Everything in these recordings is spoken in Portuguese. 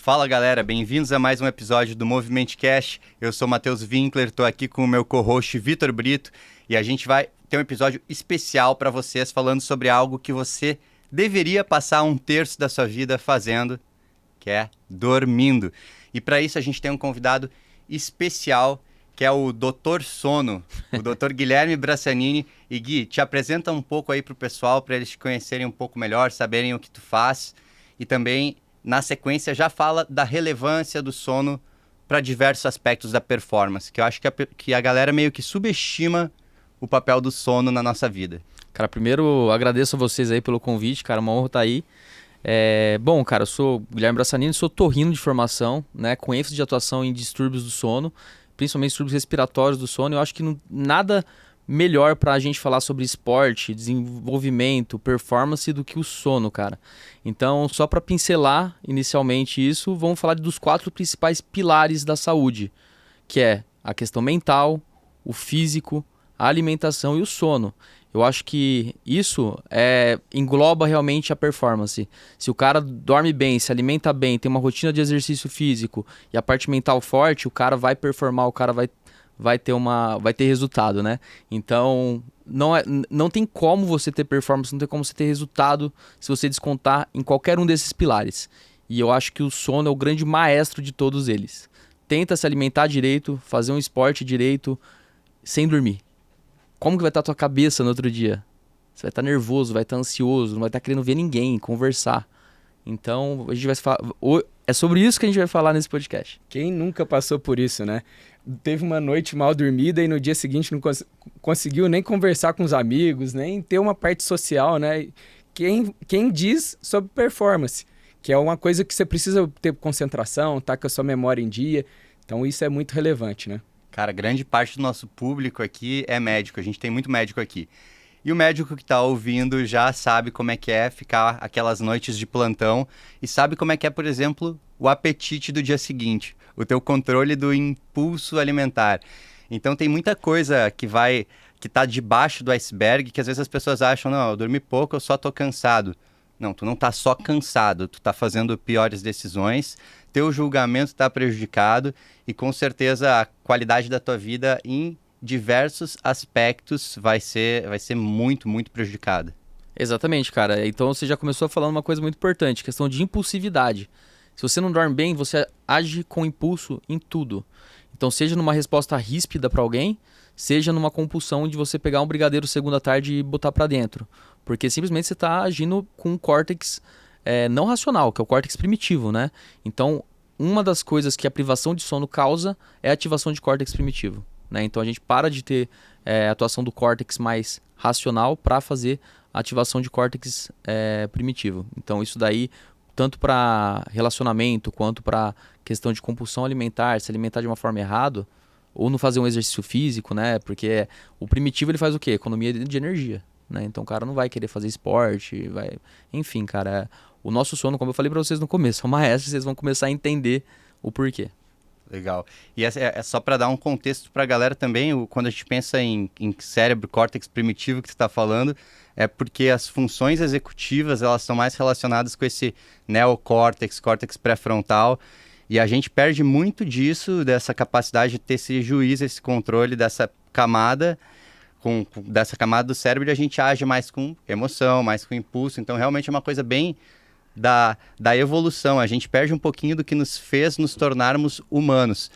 Fala galera, bem-vindos a mais um episódio do Movimento Cast. Eu sou Matheus Winkler, estou aqui com o meu co-host Vitor Brito e a gente vai ter um episódio especial para vocês falando sobre algo que você deveria passar um terço da sua vida fazendo, que é dormindo. E para isso a gente tem um convidado especial, que é o Dr. Sono, o Dr. Guilherme Brassanini. E Gui, te apresenta um pouco aí pro pessoal, para eles te conhecerem um pouco melhor, saberem o que tu faz. E também, na sequência, já fala da relevância do sono para diversos aspectos da performance, que eu acho que a galera meio que subestima o papel do sono na nossa vida. Cara, primeiro agradeço a vocês aí pelo convite, cara, uma honra estar aí. Bom, cara, eu sou Guilherme Brassanini, sou torrino de formação, né, com ênfase de atuação em distúrbios do sono, principalmente distúrbios respiratórios do sono. Eu acho que nada melhor pra gente falar sobre esporte, desenvolvimento, performance do que o sono, cara. Então, só para pincelar inicialmente isso, vamos falar dos 4 principais pilares da saúde, que é a questão mental, o físico, a alimentação e o sono. Eu acho que isso engloba realmente a performance. Se o cara dorme bem, se alimenta bem, tem uma rotina de exercício físico e a parte mental forte, o cara vai performar, o cara vai ter resultado, né? Então, não tem como você ter performance, não tem como você ter resultado se você descontar em qualquer um desses pilares. E eu acho que o sono é o grande maestro de todos eles. Tenta se alimentar direito, fazer um esporte direito, sem dormir. Como que vai estar a tua cabeça no outro dia? Você vai estar nervoso, vai estar ansioso, não vai estar querendo ver ninguém, conversar. Então, a gente vai falar. É sobre isso que a gente vai falar nesse podcast. Quem nunca passou por isso, né? Teve uma noite mal dormida e no dia seguinte não conseguiu nem conversar com os amigos, nem ter uma parte social, né? Quem diz sobre performance, que é uma coisa que você precisa ter concentração, tá com a sua memória em dia. Então, isso é muito relevante, né? Cara, grande parte do nosso público aqui é médico, a gente tem muito médico aqui. E o médico que está ouvindo já sabe como é que é ficar aquelas noites de plantão e sabe como é que é, por exemplo, o apetite do dia seguinte, o teu controle do impulso alimentar. Então tem muita coisa que tá debaixo do iceberg, que às vezes as pessoas acham, não, eu dormi pouco, eu só tô cansado. Não, tu não tá só cansado, tu tá fazendo piores decisões, teu julgamento está prejudicado e com certeza a qualidade da tua vida em diversos aspectos vai ser muito, muito prejudicada. Exatamente, cara. Então você já começou falando uma coisa muito importante, questão de impulsividade. Se você não dorme bem, você age com impulso em tudo. Então seja numa resposta ríspida para alguém, seja numa compulsão de você pegar um brigadeiro segunda tarde e botar para dentro. Porque simplesmente você está agindo com um córtex não racional, que é o córtex primitivo, né? Então, uma das coisas que a privação de sono causa é a ativação de córtex primitivo, né? Então, a gente para de ter atuação do córtex mais racional para fazer a ativação de córtex primitivo. Então, isso daí, tanto para relacionamento, quanto para questão de compulsão alimentar, se alimentar de uma forma errada, ou não fazer um exercício físico, né? Porque o primitivo ele faz o quê? Economia de energia, né? Então o cara não vai querer fazer esporte, enfim, cara, o nosso sono, como eu falei pra vocês no começo, é uma maestro, vocês vão começar a entender o porquê. Legal. E é só para dar um contexto para a galera também, quando a gente pensa em cérebro, córtex primitivo que você está falando, é porque as funções executivas elas são mais relacionadas com esse neocórtex, córtex pré-frontal, e a gente perde muito disso, dessa capacidade de ter esse juízo, esse controle dessa camada, dessa camada do cérebro, e a gente age mais com emoção, mais com impulso. Então, realmente é uma coisa bem da evolução. A gente perde um pouquinho do que nos fez nos tornarmos humanos.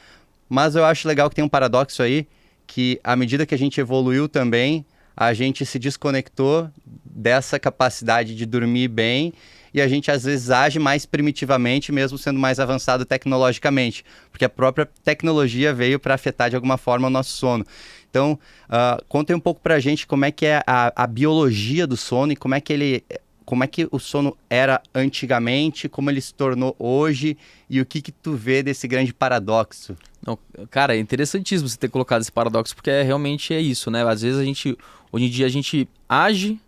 Mas eu acho legal que tem um paradoxo aí, que à medida que a gente evoluiu também, a gente se desconectou dessa capacidade de dormir bem e a gente às vezes age mais primitivamente, mesmo sendo mais avançado tecnologicamente, porque a própria tecnologia veio para afetar de alguma forma o nosso sono. Então, conta aí um pouco para a gente como é que é a biologia do sono e como é que o sono era antigamente, como ele se tornou hoje e o que tu vê desse grande paradoxo? Não, cara, é interessantíssimo você ter colocado esse paradoxo, porque realmente é isso, né? Às vezes hoje em dia a gente age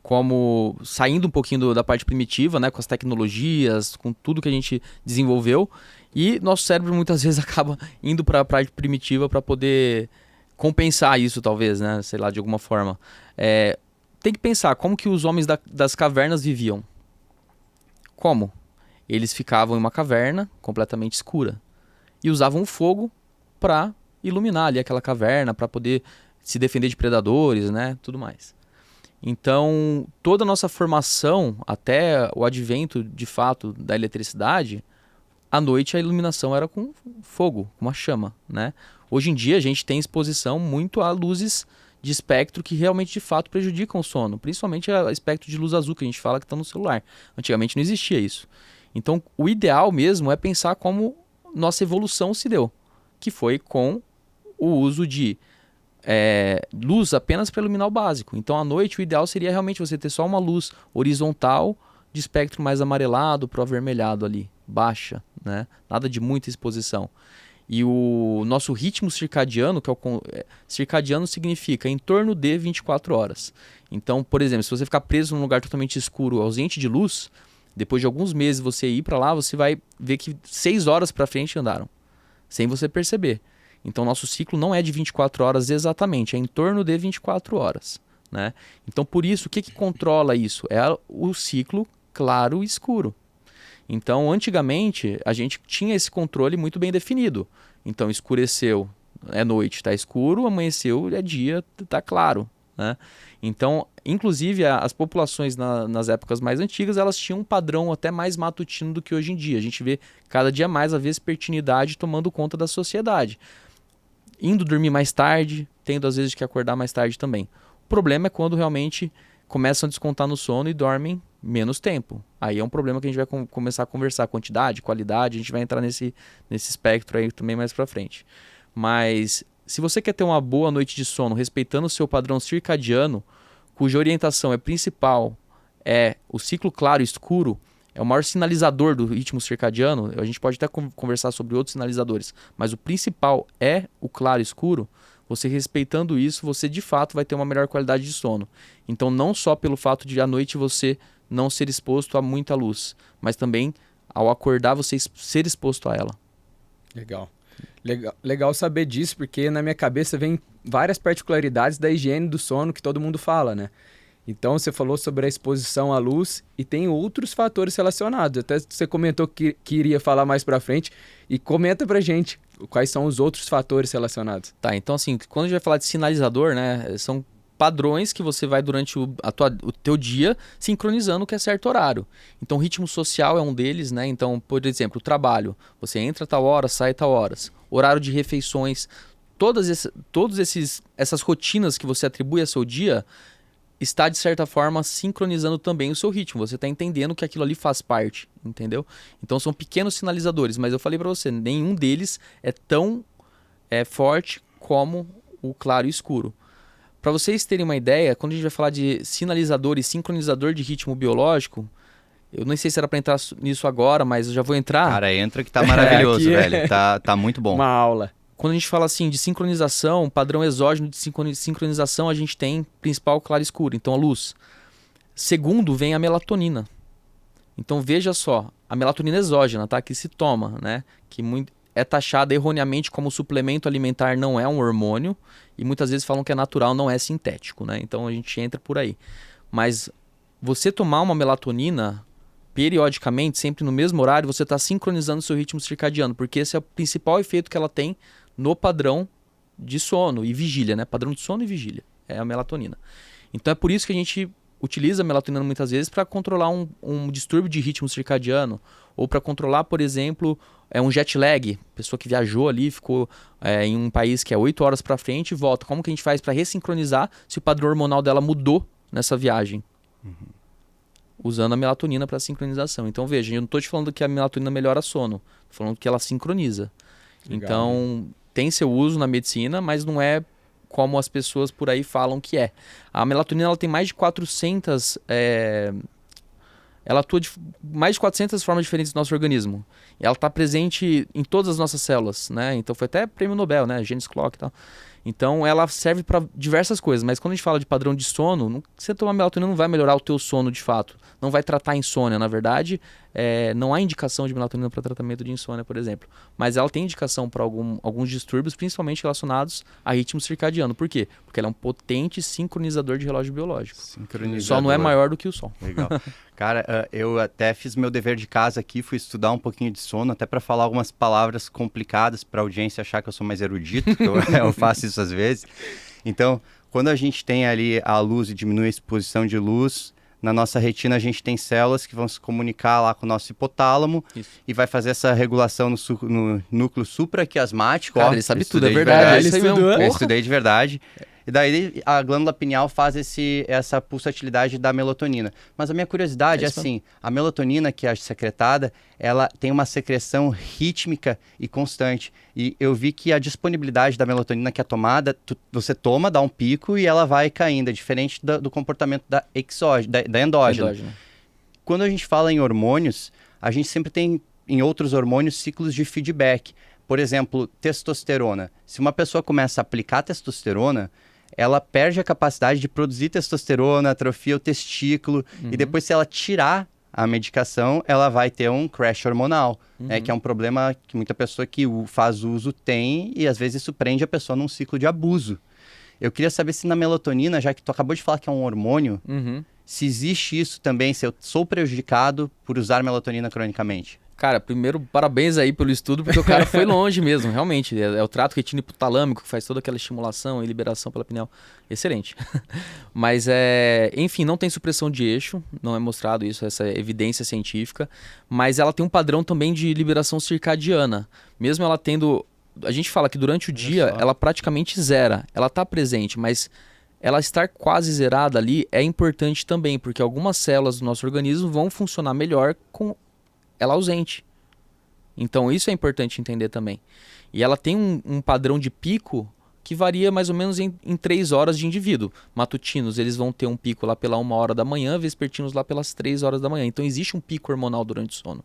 como saindo um pouquinho da parte primitiva, né? Com as tecnologias, com tudo que a gente desenvolveu, e nosso cérebro muitas vezes acaba indo para a parte primitiva para poder compensar isso, talvez, né? Sei lá, de alguma forma. Tem que pensar como que os homens das cavernas viviam. Como? eles ficavam em uma caverna completamente escura e usavam o fogo para iluminar ali aquela caverna, para poder se defender de predadores, né, tudo mais. Então, toda a nossa formação, até o advento de fato da eletricidade, à noite a iluminação era com fogo, com uma chama, né? Hoje em dia a gente tem exposição muito a luzes de espectro que realmente de fato prejudicam o sono, principalmente o espectro de luz azul que a gente fala que está no celular. Antigamente não existia isso. Então, o ideal mesmo é pensar como nossa evolução se deu, que foi com o uso de luz apenas para iluminar o básico. Então, à noite, o ideal seria realmente você ter só uma luz horizontal de espectro mais amarelado para o avermelhado ali, baixa, né? Nada de muita exposição. E o nosso ritmo circadiano, que circadiano significa em torno de 24 horas. Então, por exemplo, se você ficar preso num lugar totalmente escuro, ausente de luz, depois de alguns meses você ir para lá, você vai ver que 6 horas para frente andaram, sem você perceber. Então, nosso ciclo não é de 24 horas exatamente, é em torno de 24 horas. Né? Então, por isso, o que controla isso? É o ciclo claro e escuro. Então, antigamente, a gente tinha esse controle muito bem definido. Então, escureceu, é noite, está escuro, amanheceu, é dia, está claro. Né? Então, inclusive, as populações nas épocas mais antigas, elas tinham um padrão até mais matutino do que hoje em dia. A gente vê cada dia mais a vespertinidade tomando conta da sociedade. Indo dormir mais tarde, tendo às vezes que acordar mais tarde também. O problema é quando realmente começam a descontar no sono e dormem menos tempo. Aí é um problema que a gente vai começar a conversar, quantidade, qualidade, a gente vai entrar nesse espectro aí também mais pra frente. Mas se você quer ter uma boa noite de sono, respeitando o seu padrão circadiano, cuja orientação principal é o ciclo claro e escuro, é o maior sinalizador do ritmo circadiano, a gente pode até conversar sobre outros sinalizadores, mas o principal é o claro e escuro. Você respeitando isso, você de fato vai ter uma melhor qualidade de sono. Então, não só pelo fato de à noite você não ser exposto a muita luz, mas também ao acordar você ser exposto a ela. Legal saber disso, porque na minha cabeça vem várias particularidades da higiene do sono que todo mundo fala, né? Então, você falou sobre a exposição à luz e tem outros fatores relacionados. Até você comentou que iria falar mais pra frente e comenta pra gente quais são os outros fatores relacionados. Tá, então assim, quando a gente vai falar de sinalizador, né, são padrões que você vai durante o teu dia sincronizando que é certo horário. Então, o ritmo social é um deles, né? Então, por exemplo, o trabalho. Você entra a tal hora, sai a tal horas. Horário de refeições. Todas essas rotinas que você atribui ao seu dia está, de certa forma, sincronizando também o seu ritmo. Você está entendendo que aquilo ali faz parte, entendeu? Então, são pequenos sinalizadores, mas eu falei para você, nenhum deles é tão forte como o claro e escuro. Para vocês terem uma ideia, quando a gente vai falar de sinalizador e sincronizador de ritmo biológico, eu não sei se era para entrar nisso agora, mas eu já vou entrar. Cara, entra que tá maravilhoso, velho. Tá muito bom. Uma aula. Quando a gente fala assim de sincronização, padrão exógeno de sincronização, a gente tem principal claro e escuro, então a luz. Segundo vem a melatonina. Então veja só, a melatonina exógena, tá? Que se toma, né? Que é taxada erroneamente como suplemento alimentar, não é um hormônio. E muitas vezes falam que é natural, não é sintético, né? Então a gente entra por aí. Mas você tomar uma melatonina periodicamente, sempre no mesmo horário, você está sincronizando o seu ritmo circadiano, porque esse é o principal efeito que ela tem no padrão de sono e vigília, né? Padrão de sono e vigília, é a melatonina. Então é por isso que a gente utiliza a melatonina muitas vezes para controlar um distúrbio de ritmo circadiano, ou para controlar, por exemplo, um jet lag, pessoa que viajou ali, ficou em um país que é 8 horas para frente e volta. Como que a gente faz para ressincronizar se o padrão hormonal dela mudou nessa viagem? Usando a melatonina para sincronização. Então veja, eu não estou te falando que a melatonina melhora sono, estou falando que ela sincroniza. Legal. Então tem seu uso na medicina, mas não é como as pessoas por aí falam que é. A melatonina ela tem mais de 400... ela atua de mais de 400 formas diferentes do nosso organismo. Ela está presente em todas as nossas células, né? Então foi até prêmio Nobel, né? James Clock e tal. Então ela serve para diversas coisas, mas quando a gente fala de padrão de sono, você tomar melatonina não vai melhorar o teu sono de fato. Não vai tratar a insônia, na verdade. Não há indicação de melatonina para tratamento de insônia, por exemplo. Mas ela tem indicação para alguns distúrbios, principalmente relacionados a ritmo circadiano. Por quê? Porque ela é um potente sincronizador de relógio biológico. Só não é maior do que o sol. Legal. Cara, eu até fiz meu dever de casa aqui, fui estudar um pouquinho de sono, até para falar algumas palavras complicadas para a audiência achar que eu sou mais erudito, que eu faço isso às vezes. Então, quando a gente tem ali a luz e diminui a exposição de luz, na nossa retina a gente tem células que vão se comunicar lá com o nosso hipotálamo e vai fazer essa regulação no núcleo supraquiasmático. Cara, ó, ele sabe eu tudo, é estudei de verdade. Ele Isso aí mesmo, estudou. Eu porra. estudei de verdade. E daí a glândula pineal faz essa pulsatilidade da melatonina. Mas a minha curiosidade é isso assim, a melatonina que é secretada, ela tem uma secreção rítmica e constante. E eu vi que a disponibilidade da melatonina que é tomada, você toma, dá um pico e ela vai caindo. É diferente do comportamento da endógena. Endógeno. Quando a gente fala em hormônios, a gente sempre tem em outros hormônios ciclos de feedback. Por exemplo, testosterona. Se uma pessoa começa a aplicar testosterona, ela perde a capacidade de produzir testosterona, atrofia o testículo, e depois se ela tirar a medicação, ela vai ter um crash hormonal, né, que é um problema que muita pessoa que faz uso tem, e às vezes isso prende a pessoa num ciclo de abuso. Eu queria saber se na melatonina, já que tu acabou de falar que é um hormônio, se existe isso também, se eu sou prejudicado por usar melatonina cronicamente. Cara, primeiro, parabéns aí pelo estudo, porque o cara foi longe mesmo, realmente. É o trato retino hipotalâmico que faz toda aquela estimulação e liberação pela pineal. Excelente. Mas, enfim, não tem supressão de eixo, não é mostrado isso, essa evidência científica. Mas ela tem um padrão também de liberação circadiana. Mesmo ela tendo... A gente fala que durante o dia, ela praticamente zera. Ela está presente, mas ela estar quase zerada ali é importante também, porque algumas células do nosso organismo vão funcionar melhor com ela ausente. Então isso é importante entender também. E ela tem um padrão de pico que varia mais ou menos em 3 horas de indivíduo. Matutinos, eles vão ter um pico lá pela 1 hora da manhã, vespertinos lá pelas 3 horas da manhã. Então existe um pico hormonal durante o sono.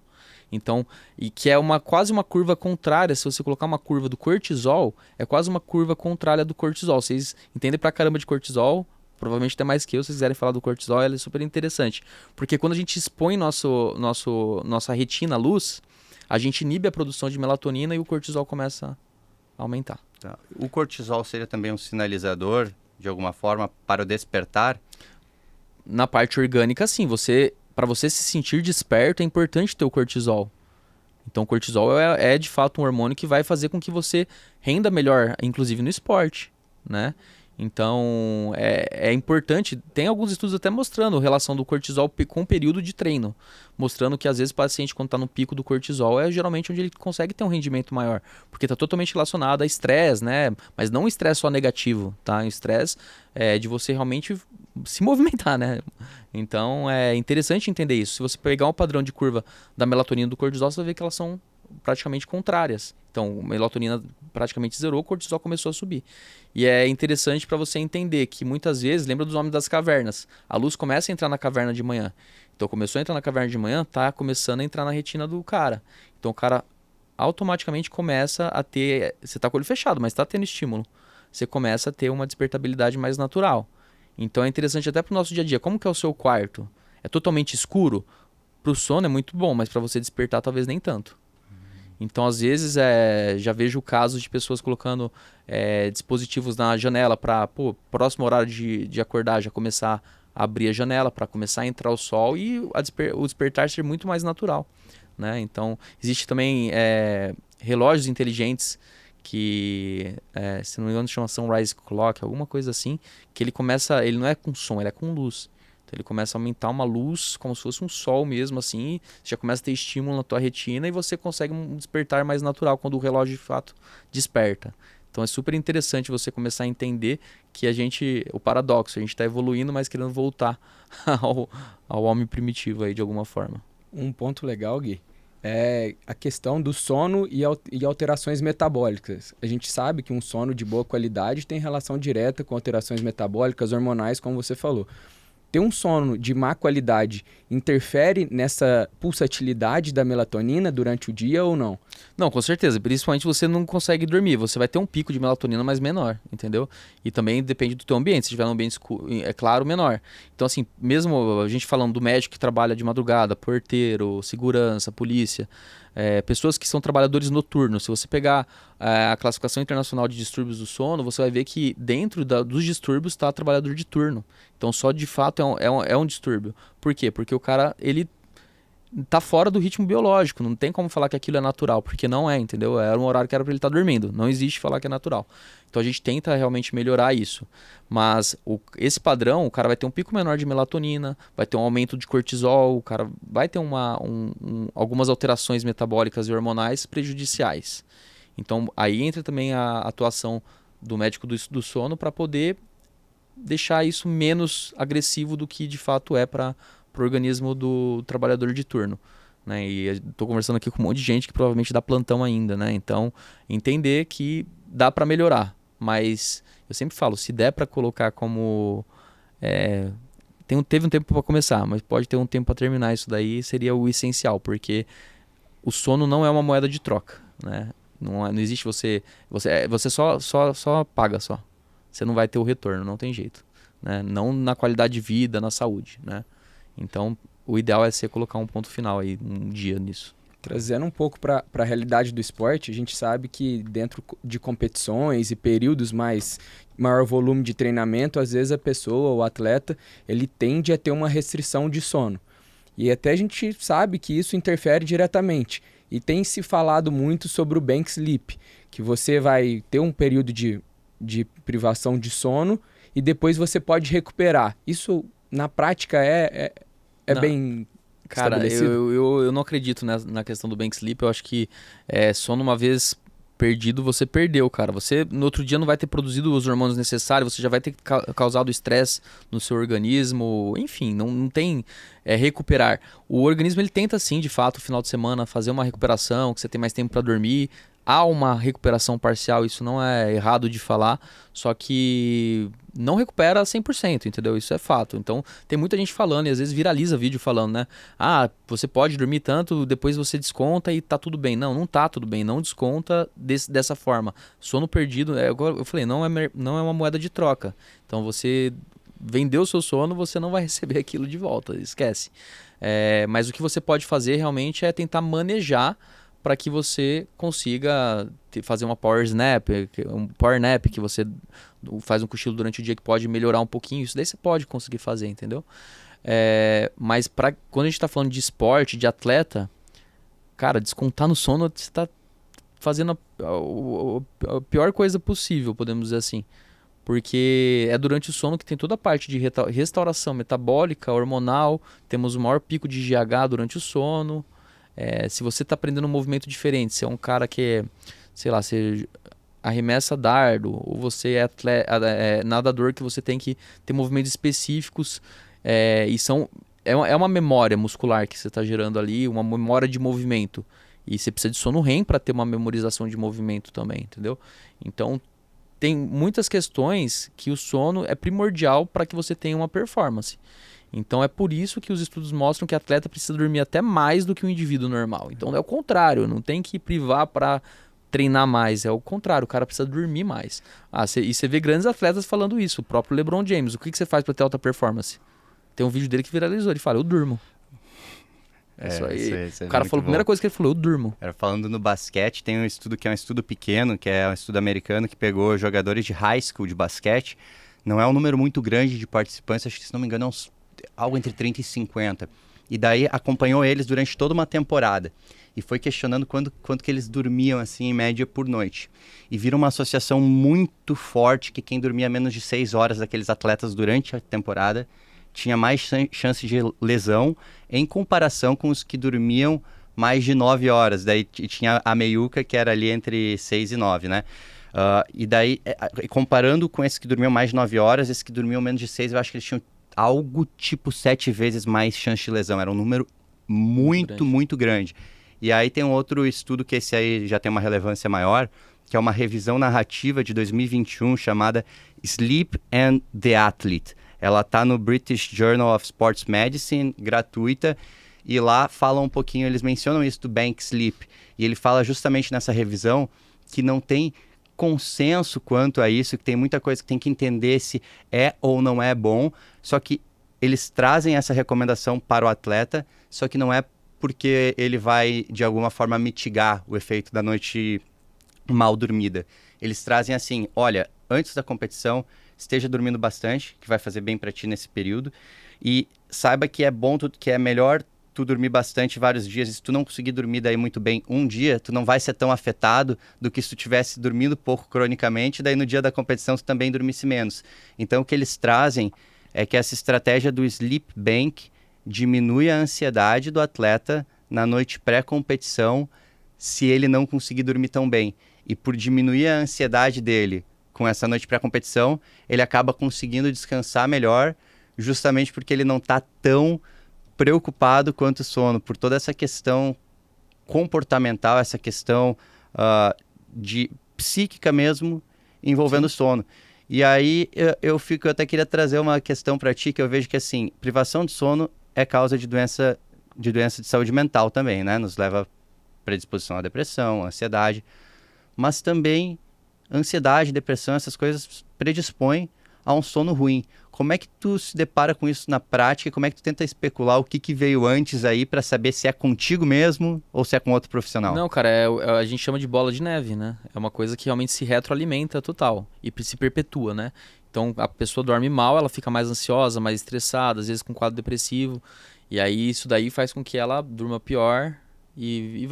Então, e que é quase uma curva contrária. Se você colocar uma curva do cortisol, é quase uma curva contrária do cortisol. Vocês entendem pra caramba de cortisol, provavelmente até mais que eu, se vocês quiserem falar do cortisol, ela é super interessante. Porque quando a gente expõe nossa retina à luz, a gente inibe a produção de melatonina e o cortisol começa a aumentar. Tá. O cortisol seria também um sinalizador, de alguma forma, para o despertar? Na parte orgânica, sim. Para você se sentir desperto, é importante ter o cortisol. Então, o cortisol é de fato um hormônio que vai fazer com que você renda melhor, inclusive no esporte, né? Então, é importante, tem alguns estudos até mostrando a relação do cortisol com o período de treino, mostrando que às vezes o paciente quando está no pico do cortisol é geralmente onde ele consegue ter um rendimento maior, porque está totalmente relacionado a estresse, né? Mas não um estresse só negativo, tá? Um estresse de você realmente se movimentar, né? Então, é interessante entender isso. Se você pegar um padrão de curva da melatonina e do cortisol, você vai ver que elas são praticamente contrárias. Então, a melatonina praticamente zerou, o cortisol começou a subir. E é interessante para você entender que muitas vezes, lembra dos homens das cavernas, a luz começa a entrar na caverna de manhã. Então, começou a entrar na caverna de manhã, tá começando a entrar na retina do cara. Então, o cara automaticamente começa a ter... Você tá com o olho fechado, mas tá tendo estímulo. Você começa a ter uma despertabilidade mais natural. Então, é interessante até pro nosso dia a dia. Como que é o seu quarto? É totalmente escuro? Pro sono é muito bom, mas para você despertar talvez nem tanto. Então, às vezes, já vejo casos de pessoas colocando dispositivos na janela para, próximo horário de acordar, já começar a abrir a janela para começar a entrar o sol e o despertar ser muito mais natural, né? Então, existe também relógios inteligentes que, se não me engano, chama Sunrise Clock, alguma coisa assim, que ele não é com som, ele é com luz. Ele começa a aumentar uma luz como se fosse um sol mesmo, assim, já começa a ter estímulo na tua retina e você consegue um despertar mais natural quando o relógio de fato desperta. Então é super interessante você começar a entender que o paradoxo, a gente está evoluindo, mas querendo voltar ao homem primitivo aí de alguma forma. Um ponto legal, Gui, é a questão do sono e alterações metabólicas. A gente sabe que um sono de boa qualidade tem relação direta com alterações metabólicas, hormonais, como você falou. Ter um sono de má qualidade interfere nessa pulsatilidade da melatonina durante o dia ou não? Não, com certeza. Principalmente você não consegue dormir. Você vai ter um pico de melatonina, mas menor, entendeu? E também depende do teu ambiente. Se tiver um ambiente escuro, é claro, menor. Então, assim, mesmo a gente falando do médico que trabalha de madrugada, porteiro, segurança, polícia, pessoas que são trabalhadores noturnos. Se você pegar a classificação internacional de distúrbios do sono, você vai ver que dentro dos distúrbios está trabalhador de turno. Então, só de fato é um distúrbio. Por quê? Porque o cara, ele tá fora do ritmo biológico, não tem como falar que aquilo é natural, porque não é, entendeu? Era um horário que era para ele estar dormindo, não existe falar que é natural. Então a gente tenta realmente melhorar isso, mas esse padrão, o cara vai ter um pico menor de melatonina, vai ter um aumento de cortisol, o cara vai ter algumas alterações metabólicas e hormonais prejudiciais. Então aí entra também a atuação do médico do sono para poder deixar isso menos agressivo do que de fato é para o organismo do trabalhador de turno. Né? E estou conversando aqui com um monte de gente que provavelmente dá plantão ainda. Né? Então, entender que dá para melhorar. Mas eu sempre falo, se der para colocar como... teve um tempo para começar, mas pode ter um tempo para terminar isso daí, seria o essencial, porque o sono não é uma moeda de troca. Né? Não existe você só paga só. Você não vai ter o retorno, não tem jeito. Né? Não na qualidade de vida, na saúde. Né? Então, o ideal é você colocar um ponto final aí, um dia nisso. Trazendo um pouco para a realidade do esporte, a gente sabe que dentro de competições e períodos maior volume de treinamento, às vezes a pessoa, o atleta, ele tende a ter uma restrição de sono. E até a gente sabe que isso interfere diretamente. E tem se falado muito sobre o bank sleep, que você vai ter um período de privação de sono e depois você pode recuperar. Isso, na prática, é bem cara, estabelecido? eu não acredito na questão do bank sleep. Eu acho que sono uma vez perdido, você perdeu, cara. Você, no outro dia, não vai ter produzido os hormônios necessários, você já vai ter causado estresse no seu organismo. Enfim, não tem recuperar. O organismo, ele tenta, sim, de fato, no final de semana, fazer uma recuperação, que você tem mais tempo para dormir. Há uma recuperação parcial, isso não é errado de falar, só que não recupera 100%, entendeu? Isso é fato. Então, tem muita gente falando, e às vezes viraliza vídeo falando, né? Ah, você pode dormir tanto, depois você desconta e tá tudo bem. Não tá tudo bem, não desconta dessa forma. Sono perdido, eu falei, não é uma moeda de troca. Então, você vendeu o seu sono, você não vai receber aquilo de volta, esquece. Mas o que você pode fazer realmente é tentar manejar para que você consiga fazer uma power nap, que você faz um cochilo durante o dia que pode melhorar um pouquinho. Isso daí você pode conseguir fazer, entendeu? Mas quando a gente está falando de esporte, de atleta, cara, descontar no sono, você está fazendo a pior coisa possível, podemos dizer assim. Porque é durante o sono que tem toda a parte de restauração metabólica, hormonal, temos o maior pico de GH durante o sono. Se você está aprendendo um movimento diferente, se é um cara que sei lá, você arremessa dardo, ou você é nadador que você tem que ter movimentos específicos, é uma memória muscular que você está gerando ali, uma memória de movimento. E você precisa de sono REM para ter uma memorização de movimento também, entendeu? Então, tem muitas questões que o sono é primordial para que você tenha uma performance. Então é por isso que os estudos mostram que o atleta precisa dormir até mais do que um indivíduo normal. Então é o contrário, não tem que privar para treinar mais, é o contrário, o cara precisa dormir mais. E você vê grandes atletas falando isso, o próprio LeBron James, o que você faz para ter alta performance? Tem um vídeo dele que viralizou, ele fala, eu durmo. Isso aí. O cara falou, a primeira coisa que ele falou, eu durmo. Falando no basquete, tem um estudo que é um estudo pequeno, que é um estudo americano, que pegou jogadores de high school de basquete. Não é um número muito grande de participantes, acho que, se não me engano, algo entre 30 e 50. E daí acompanhou eles durante toda uma temporada. E foi questionando quanto que eles dormiam, assim, em média, por noite. E viram uma associação muito forte que quem dormia menos de 6 horas daqueles atletas durante a temporada tinha mais chance de lesão em comparação com os que dormiam mais de 9 horas. Daí tinha a meiuca, que era ali entre 6 e 9, né? E daí, comparando com esses que dormiam mais de 9 horas, esses que dormiam menos de 6, eu acho que eles tinham algo tipo 7 vezes mais chance de lesão. Era um número muito grande. E aí tem um outro estudo que esse aí já tem uma relevância maior, que é uma revisão narrativa de 2021 chamada Sleep and the Athlete. Ela está no British Journal of Sports Medicine, gratuita, e lá fala um pouquinho, eles mencionam isso do bank sleep, e ele fala justamente nessa revisão que não tem consenso quanto a isso, que tem muita coisa que tem que entender se é ou não é bom, só que eles trazem essa recomendação para o atleta, só que não é porque ele vai, de alguma forma, mitigar o efeito da noite mal dormida. Eles trazem assim, olha, antes da competição, esteja dormindo bastante, que vai fazer bem para ti nesse período, e saiba que é melhor tu dormir bastante vários dias, e se tu não conseguir dormir daí muito bem um dia, tu não vai ser tão afetado do que se tu tivesse dormindo pouco cronicamente, daí no dia da competição tu também dormisse menos. Então o que eles trazem é que essa estratégia do Sleep Bank diminui a ansiedade do atleta na noite pré-competição se ele não conseguir dormir tão bem. E por diminuir a ansiedade dele com essa noite pré-competição, ele acaba conseguindo descansar melhor, justamente porque ele não está tão preocupado quanto o sono, por toda essa questão comportamental, essa questão de psíquica mesmo, envolvendo o sono. E aí eu até queria trazer uma questão para ti, que eu vejo que assim, privação de sono é causa de doença de saúde mental também, né? Nos leva a predisposição à depressão, à ansiedade, mas também ansiedade, depressão, essas coisas predispõem a um sono ruim. Como é que tu se depara com isso na prática? Como é que tu tenta especular o que veio antes aí para saber se é contigo mesmo ou se é com outro profissional? Não, cara, a gente chama de bola de neve, né? É uma coisa que realmente se retroalimenta total e se perpetua, né? Então a pessoa dorme mal, ela fica mais ansiosa, mais estressada, às vezes com quadro depressivo. E aí isso daí faz com que ela durma pior e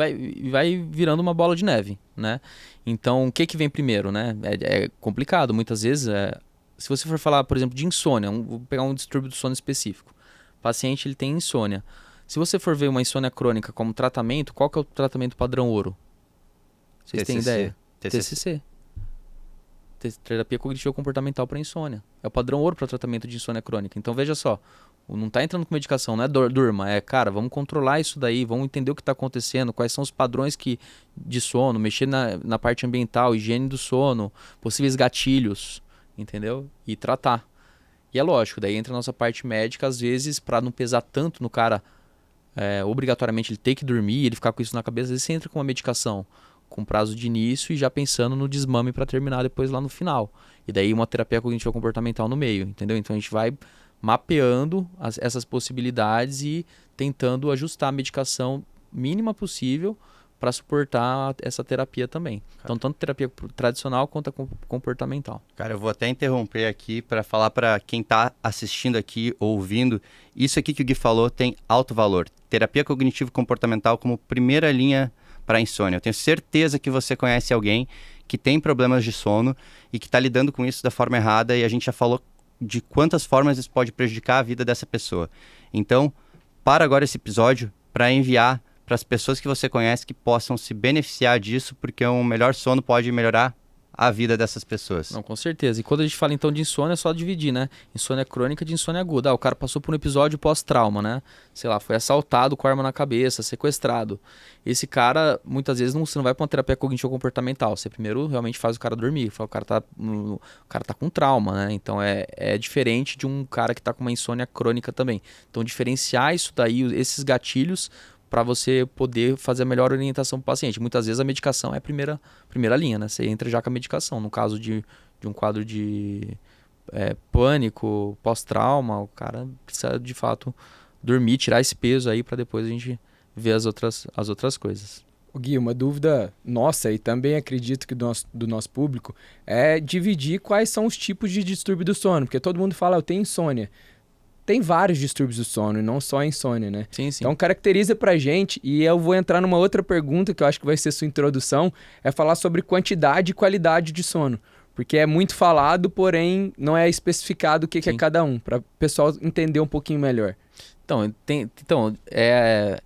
vai virando uma bola de neve, né? Então o que vem primeiro, né? É complicado, muitas vezes. Se você for falar, por exemplo, de insônia, vou pegar um distúrbio do sono específico. O paciente ele tem insônia. Se você for ver uma insônia crônica como tratamento, qual que é o tratamento padrão ouro? Vocês têm ideia? TCC. Terapia cognitivo comportamental para insônia. É o padrão ouro para tratamento de insônia crônica. Então veja só, não está entrando com medicação, não é durma, cara, vamos controlar isso daí, vamos entender o que está acontecendo, quais são os padrões de sono, mexer na parte ambiental, higiene do sono, possíveis gatilhos, entendeu? E tratar. E é lógico, daí entra a nossa parte médica, às vezes, para não pesar tanto no cara, obrigatoriamente ele ter que dormir, ele ficar com isso na cabeça, às vezes você entra com uma medicação com prazo de início e já pensando no desmame para terminar depois lá no final. E daí uma terapia cognitivo comportamental no meio, entendeu? Então a gente vai mapeando essas possibilidades e tentando ajustar a medicação mínima possível para suportar essa terapia também. Cara. Então, tanto terapia tradicional quanto a comportamental. Cara, eu vou até interromper aqui para falar para quem está assistindo aqui, ouvindo, isso aqui que o Gui falou tem alto valor. Terapia cognitivo-comportamental como primeira linha para insônia. Eu tenho certeza que você conhece alguém que tem problemas de sono e que está lidando com isso da forma errada, e a gente já falou de quantas formas isso pode prejudicar a vida dessa pessoa. Então, para agora esse episódio para enviar para as pessoas que você conhece que possam se beneficiar disso, porque um melhor sono pode melhorar a vida dessas pessoas. Não, com certeza. E quando a gente fala então de insônia, é só dividir, né? Insônia crônica de insônia aguda. O cara passou por um episódio pós-trauma, né? Sei lá, foi assaltado com arma na cabeça, sequestrado. Esse cara, muitas vezes, você não vai para uma terapia cognitivo-comportamental. Você primeiro realmente faz o cara dormir. O cara tá com trauma, né? Então é diferente de um cara que tá com uma insônia crônica também. Então diferenciar isso daí, esses gatilhos, para você poder fazer a melhor orientação para o paciente. Muitas vezes a medicação é a primeira linha, né? Você entra já com a medicação. No caso de um quadro de pânico, pós-trauma, o cara precisa de fato dormir, tirar esse peso aí para depois a gente ver as outras coisas. Gui, uma dúvida nossa e também acredito que do nosso público é dividir quais são os tipos de distúrbio do sono, porque todo mundo fala, eu tenho insônia. Tem vários distúrbios do sono e não só a insônia, né? Sim, sim. Então caracteriza pra gente, e eu vou entrar numa outra pergunta que eu acho que vai ser sua introdução, é falar sobre quantidade e qualidade de sono. Porque é muito falado, porém não é especificado o que é cada um, para o pessoal entender um pouquinho melhor. Então é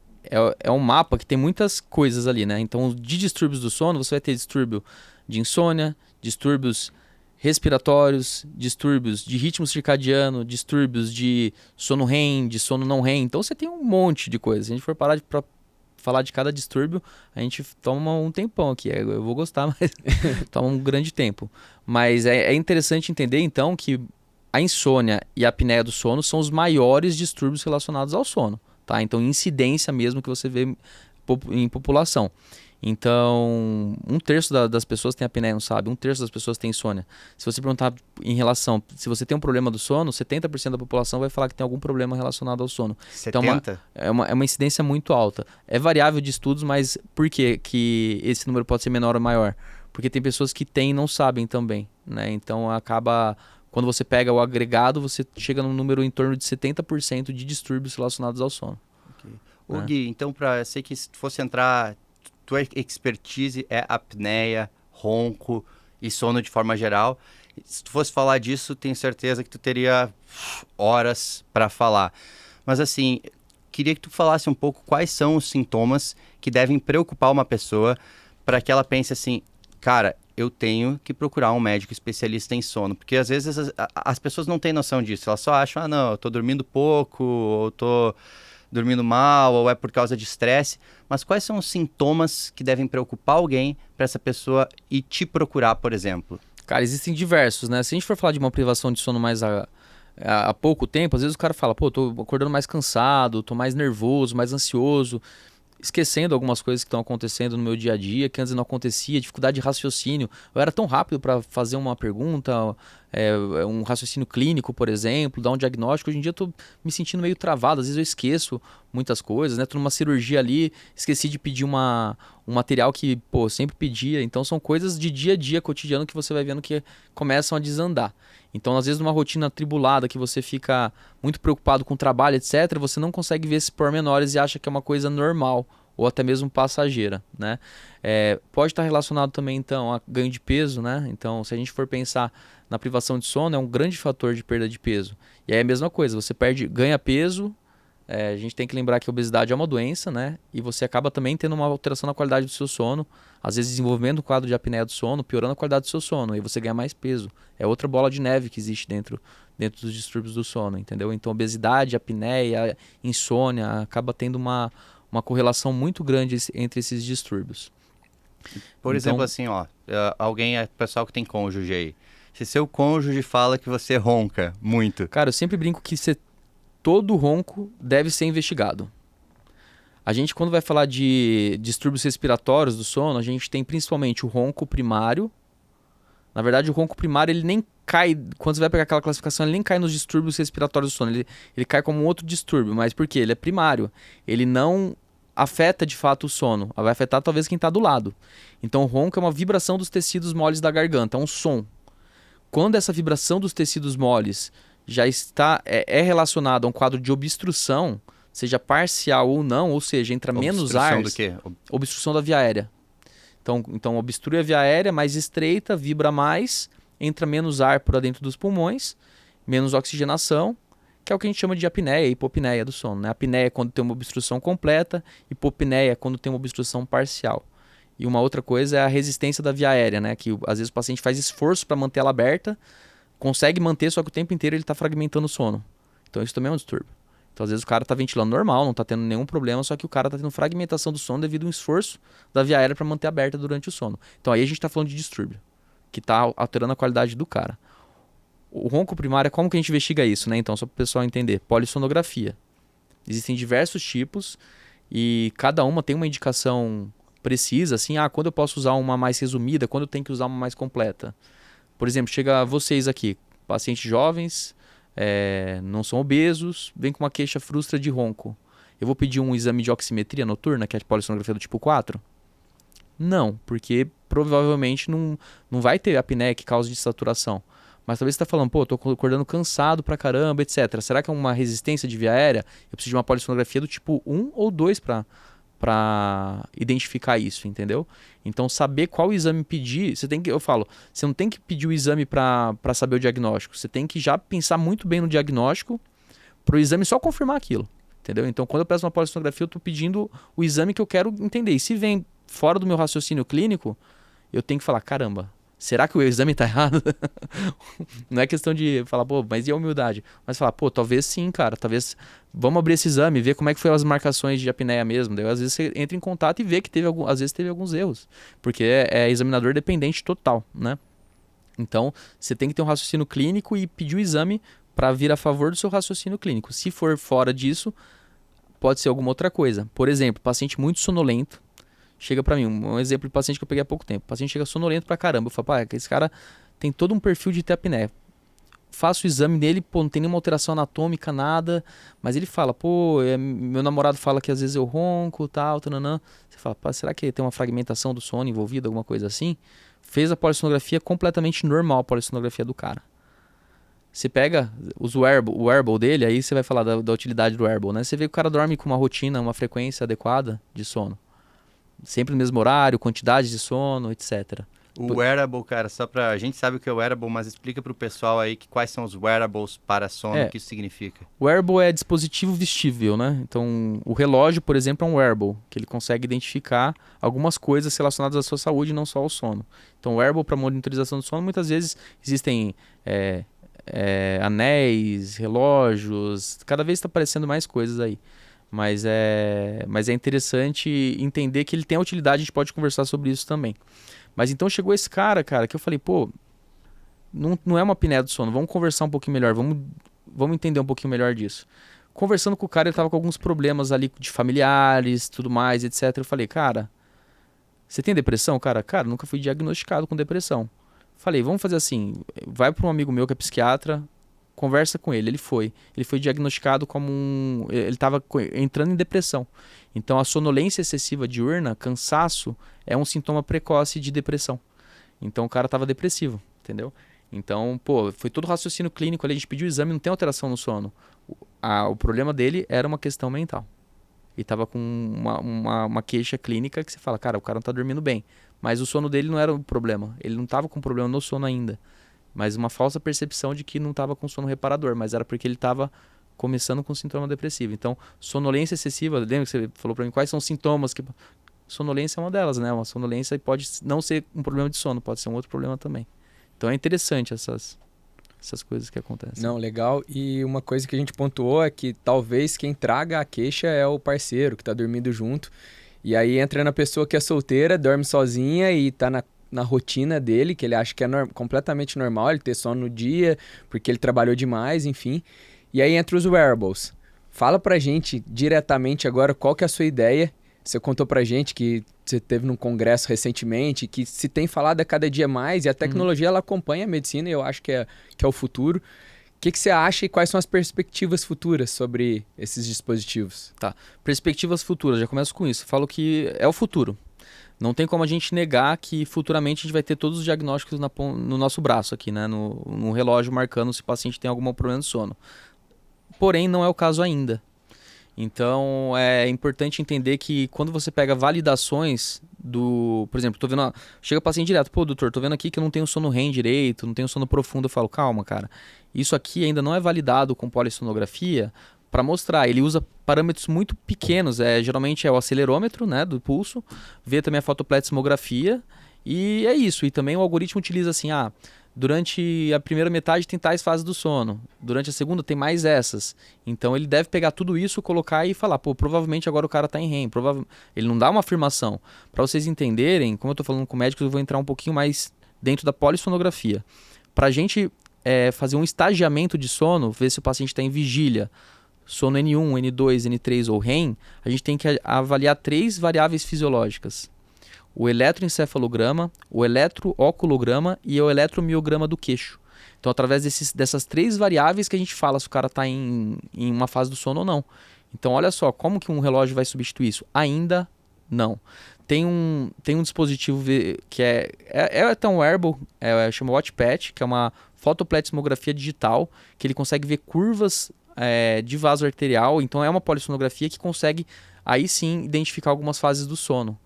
um mapa que tem muitas coisas ali, né? Então de distúrbios do sono, você vai ter distúrbio de insônia, distúrbios respiratórios, distúrbios de ritmo circadiano, distúrbios de sono REM, de sono não REM. Então você tem um monte de coisas. Se a gente for parar para falar de cada distúrbio, a gente toma um tempão aqui. Eu vou gostar, mas toma um grande tempo. Mas é interessante entender, então, que a insônia e a apneia do sono são os maiores distúrbios relacionados ao sono. Tá? Então, incidência mesmo que você vê em população. Então, 1/3 das pessoas tem apneia, não sabe? 1/3 das pessoas tem insônia. Se você perguntar em relação, se você tem um problema do sono, 70% da população vai falar que tem algum problema relacionado ao sono. 70%? Então, é uma incidência muito alta. É variável de estudos, mas por que esse número pode ser menor ou maior? Porque tem pessoas que têm e não sabem também, né? Então, quando você pega o agregado, você chega num número em torno de 70% de distúrbios relacionados ao sono. Ô, né? Gui, então, eu sei que se tu fosse entrar, tua expertise é apneia, ronco e sono de forma geral. Se tu fosse falar disso, tenho certeza que tu teria horas para falar. Mas assim, queria que tu falasse um pouco quais são os sintomas que devem preocupar uma pessoa para que ela pense assim, cara, eu tenho que procurar um médico especialista em sono, porque às vezes as pessoas não têm noção disso, elas só acham, ah, não, eu tô dormindo pouco, ou tô dormindo mal, ou é por causa de estresse, mas quais são os sintomas que devem preocupar alguém para essa pessoa ir te procurar, por exemplo? Cara, existem diversos, né? Se a gente for falar de uma privação de sono mais há pouco tempo, às vezes o cara fala, pô, tô acordando mais cansado, tô mais nervoso, mais ansioso, esquecendo algumas coisas que estão acontecendo no meu dia a dia, que antes não acontecia, dificuldade de raciocínio. Eu era tão rápido para fazer uma pergunta, um raciocínio clínico, por exemplo, dar um diagnóstico. Hoje em dia eu tô me sentindo meio travado, às vezes eu esqueço muitas coisas, né? Tô numa cirurgia ali, esqueci de pedir um material que, pô, sempre pedia. Então são coisas de dia a dia, cotidiano, que você vai vendo que começam a desandar. Então, às vezes, numa rotina atribulada, que você fica muito preocupado com o trabalho, etc., você não consegue ver esses pormenores e acha que é uma coisa normal ou até mesmo passageira, né? Pode estar relacionado também, então, a ganho de peso, né? Então, se a gente for pensar na privação de sono, é um grande fator de perda de peso. E aí é a mesma coisa, você ganha peso, a gente tem que lembrar que a obesidade é uma doença, né? E você acaba também tendo uma alteração na qualidade do seu sono, às vezes desenvolvendo um quadro de apneia do sono, piorando a qualidade do seu sono, e você ganha mais peso. É outra bola de neve que existe dentro dos distúrbios do sono, entendeu? Então, obesidade, apneia, insônia, acaba tendo uma correlação muito grande entre esses distúrbios. Por exemplo, assim, ó, pessoal que tem cônjuge aí, se seu cônjuge fala que você ronca muito. Cara, eu sempre brinco que todo ronco deve ser investigado. A gente, quando vai falar de distúrbios respiratórios do sono, a gente tem principalmente o ronco primário. Na verdade, o ronco primário, ele nem cai, quando você vai pegar aquela classificação, ele nem cai nos distúrbios respiratórios do sono. Ele cai como um outro distúrbio, mas por quê? Ele é primário. Ele não afeta de fato o sono. Vai afetar talvez quem está do lado. Então, o ronco é uma vibração dos tecidos moles da garganta, é um som. Quando essa vibração dos tecidos moles já é relacionada a um quadro de obstrução, seja parcial ou não, ou seja, entra menos ar. Obstrução do quê? Obstrução da via aérea. Então obstrui a via aérea, mais estreita, vibra mais, entra menos ar por dentro dos pulmões, menos oxigenação, que é o que a gente chama de apneia e hipopneia do sono, né? Apneia é quando tem uma obstrução completa, hipopneia é quando tem uma obstrução parcial. E uma outra coisa é a resistência da via aérea, né? Que às vezes o paciente faz esforço para manter ela aberta, consegue manter, só que o tempo inteiro ele está fragmentando o sono. Então isso também é um distúrbio. Então às vezes o cara está ventilando normal, não está tendo nenhum problema, só que o cara está tendo fragmentação do sono devido a um esforço da via aérea para manter aberta durante o sono. Então aí a gente está falando de distúrbio, que está alterando a qualidade do cara. O ronco primário, como que a gente investiga isso, né? Então, só para o pessoal entender, polissonografia. Existem diversos tipos e cada uma tem uma indicação precisa, assim, quando eu posso usar uma mais resumida, quando eu tenho que usar uma mais completa. Por exemplo, chega vocês aqui, pacientes jovens, não são obesos, vem com uma queixa frustra de ronco. Eu vou pedir um exame de oximetria noturna, que é a polissonografia do tipo 4? Não, porque provavelmente não vai ter apneia que cause desaturação. Mas talvez você está falando, pô, tô acordando cansado pra caramba, etc. Será que é uma resistência de via aérea? Eu preciso de uma polissonografia do tipo 1 ou 2 para identificar isso, entendeu? Então, saber qual exame pedir, você não tem que pedir o exame para saber o diagnóstico. Você tem que já pensar muito bem no diagnóstico para o exame só confirmar aquilo, entendeu? Então, quando eu peço uma polissonografia, eu estou pedindo o exame que eu quero entender. E se vem fora do meu raciocínio clínico, eu tenho que falar, caramba, será que o exame está errado? Não é questão de falar, pô, mas e a humildade? Mas falar, pô, talvez sim, cara, talvez vamos abrir esse exame, ver como é que foi as marcações de apneia mesmo. Daí, às vezes você entra em contato e vê que às vezes teve alguns erros, porque é examinador dependente total, né? Então, você tem que ter um raciocínio clínico e pedir o exame para vir a favor do seu raciocínio clínico. Se for fora disso, pode ser alguma outra coisa. Por exemplo, paciente muito sonolento, chega pra mim, um exemplo de paciente que eu peguei há pouco tempo. O paciente chega sonolento pra caramba. Eu falo, pá, esse cara tem todo um perfil de ter apneia. Faço o exame dele, pô, não tem nenhuma alteração anatômica, nada. Mas ele fala, pô, meu namorado fala que às vezes eu ronco, tal, tananã. Você fala, pá, será que tem uma fragmentação do sono envolvida, alguma coisa assim? Fez a polissonografia completamente normal, a polissonografia do cara. Você pega o wearable dele, aí você vai falar da utilidade do wearable, né? Você vê que o cara dorme com uma rotina, uma frequência adequada de sono. Sempre no mesmo horário, quantidade de sono, etc. O wearable, cara, a gente sabe o que é wearable, mas explica pro pessoal aí quais são os wearables para sono, o que isso significa. Wearable é dispositivo vestível, né? Então, o relógio, por exemplo, é um wearable, que ele consegue identificar algumas coisas relacionadas à sua saúde e não só ao sono. Então, wearable para monitorização do sono, muitas vezes existem anéis, relógios, cada vez está aparecendo mais coisas aí. Mas é interessante entender que ele tem a utilidade, a gente pode conversar sobre isso também. Mas então chegou esse cara, que eu falei, pô, não é uma apneia do sono, vamos conversar um pouquinho melhor, vamos entender um pouquinho melhor disso. Conversando com o cara, ele tava com alguns problemas ali de familiares, tudo mais, etc. Eu falei, cara, você tem depressão? Cara, nunca fui diagnosticado com depressão. Falei, vamos fazer assim, vai para um amigo meu que é psiquiatra, conversa com ele. Ele foi diagnosticado como ele estava entrando em depressão. Então, a sonolência excessiva diurna, cansaço, é um sintoma precoce de depressão. Então, o cara estava depressivo, entendeu? Então, pô, foi todo raciocínio clínico ali, a gente pediu o exame, não tem alteração no sono. O problema dele era uma questão mental. E estava com uma queixa clínica que você fala, cara, o cara não está dormindo bem. Mas o sono dele não era o problema. Ele não estava com problema no sono ainda. Mas uma falsa percepção de que não estava com sono reparador, mas era porque ele estava começando com sintoma depressivo. Então, sonolência excessiva, lembra que você falou para mim quais são os sintomas que... Sonolência é uma delas, né? Uma sonolência pode não ser um problema de sono, pode ser um outro problema também. Então é interessante essas coisas que acontecem. Não, legal. E uma coisa que a gente pontuou é que talvez quem traga a queixa é o parceiro que está dormindo junto. E aí entra na pessoa que é solteira, dorme sozinha e está na rotina dele, que ele acha que é completamente normal ele ter sono no dia, porque ele trabalhou demais, enfim. E aí entra os wearables. Fala pra gente diretamente agora qual que é a sua ideia. Você contou pra gente que você teve num congresso recentemente, que se tem falado a cada dia mais, e a tecnologia ela acompanha a medicina, e eu acho que é o futuro. O que você acha e quais são as perspectivas futuras sobre esses dispositivos? Tá, perspectivas futuras, já começo com isso. Falo que é o futuro. Não tem como a gente negar que futuramente a gente vai ter todos os diagnósticos no nosso braço aqui, né? No relógio marcando se o paciente tem algum problema de sono. Porém, não é o caso ainda. Então, é importante entender que quando você pega validações por exemplo, chega o paciente direto, pô, doutor, tô vendo aqui que eu não tenho sono REM direito, não tenho sono profundo. Eu falo, calma, cara, isso aqui ainda não é validado com polissonografia para mostrar. Ele usa parâmetros muito pequenos, geralmente é o acelerômetro, né, do pulso, vê também a fotoplethysmografia e é isso. E também o algoritmo utiliza assim, durante a primeira metade tem tais fases do sono, durante a segunda tem mais essas. Então ele deve pegar tudo isso, colocar e falar, pô, provavelmente agora o cara está em REM. Ele não dá uma afirmação. Para vocês entenderem, como eu estou falando com médicos, eu vou entrar um pouquinho mais dentro da polissonografia. Para a gente fazer um estagiamento de sono, ver se o paciente está em vigília, sono N1, N2, N3 ou REM, a gente tem que avaliar 3 variáveis fisiológicas. O eletroencefalograma, o eletrooculograma e o eletromiograma do queixo. Então, através dessas 3 variáveis que a gente fala se o cara está em uma fase do sono ou não. Então, olha só, como que um relógio vai substituir isso? Ainda não. Tem um dispositivo que é até um wearable, chama WatchPatch, que é uma fotoplethysmografia digital, que ele consegue ver curvas de vaso arterial. Então, é uma polissonografia que consegue, aí sim, identificar algumas fases do sono.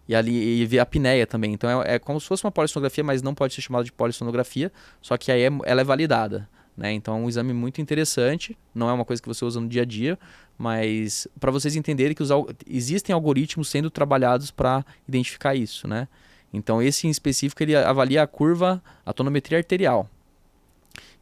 E ver a apneia também. Então é como se fosse uma polissonografia, mas não pode ser chamada de polissonografia, só que aí ela é validada, né? Então é um exame muito interessante, não é uma coisa que você usa no dia a dia, mas para vocês entenderem que existem algoritmos sendo trabalhados para identificar isso, né? Então esse em específico ele avalia a curva, a tonometria arterial.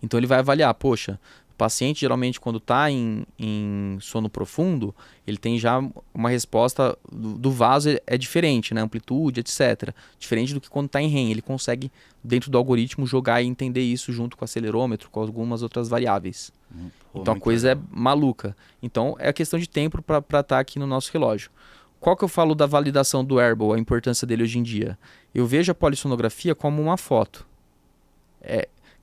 Então ele vai avaliar, poxa, o paciente geralmente quando está em sono profundo, ele tem já uma resposta do vaso é diferente, né? Amplitude, etc. Diferente do que quando está em REM. Ele consegue, dentro do algoritmo, jogar e entender isso junto com o acelerômetro, com algumas outras variáveis. Então a coisa legal. É maluca. Então é a questão de tempo para estar aqui no nosso relógio. Qual que eu falo da validação do wearable, a importância dele hoje em dia? Eu vejo a polissonografia como uma foto.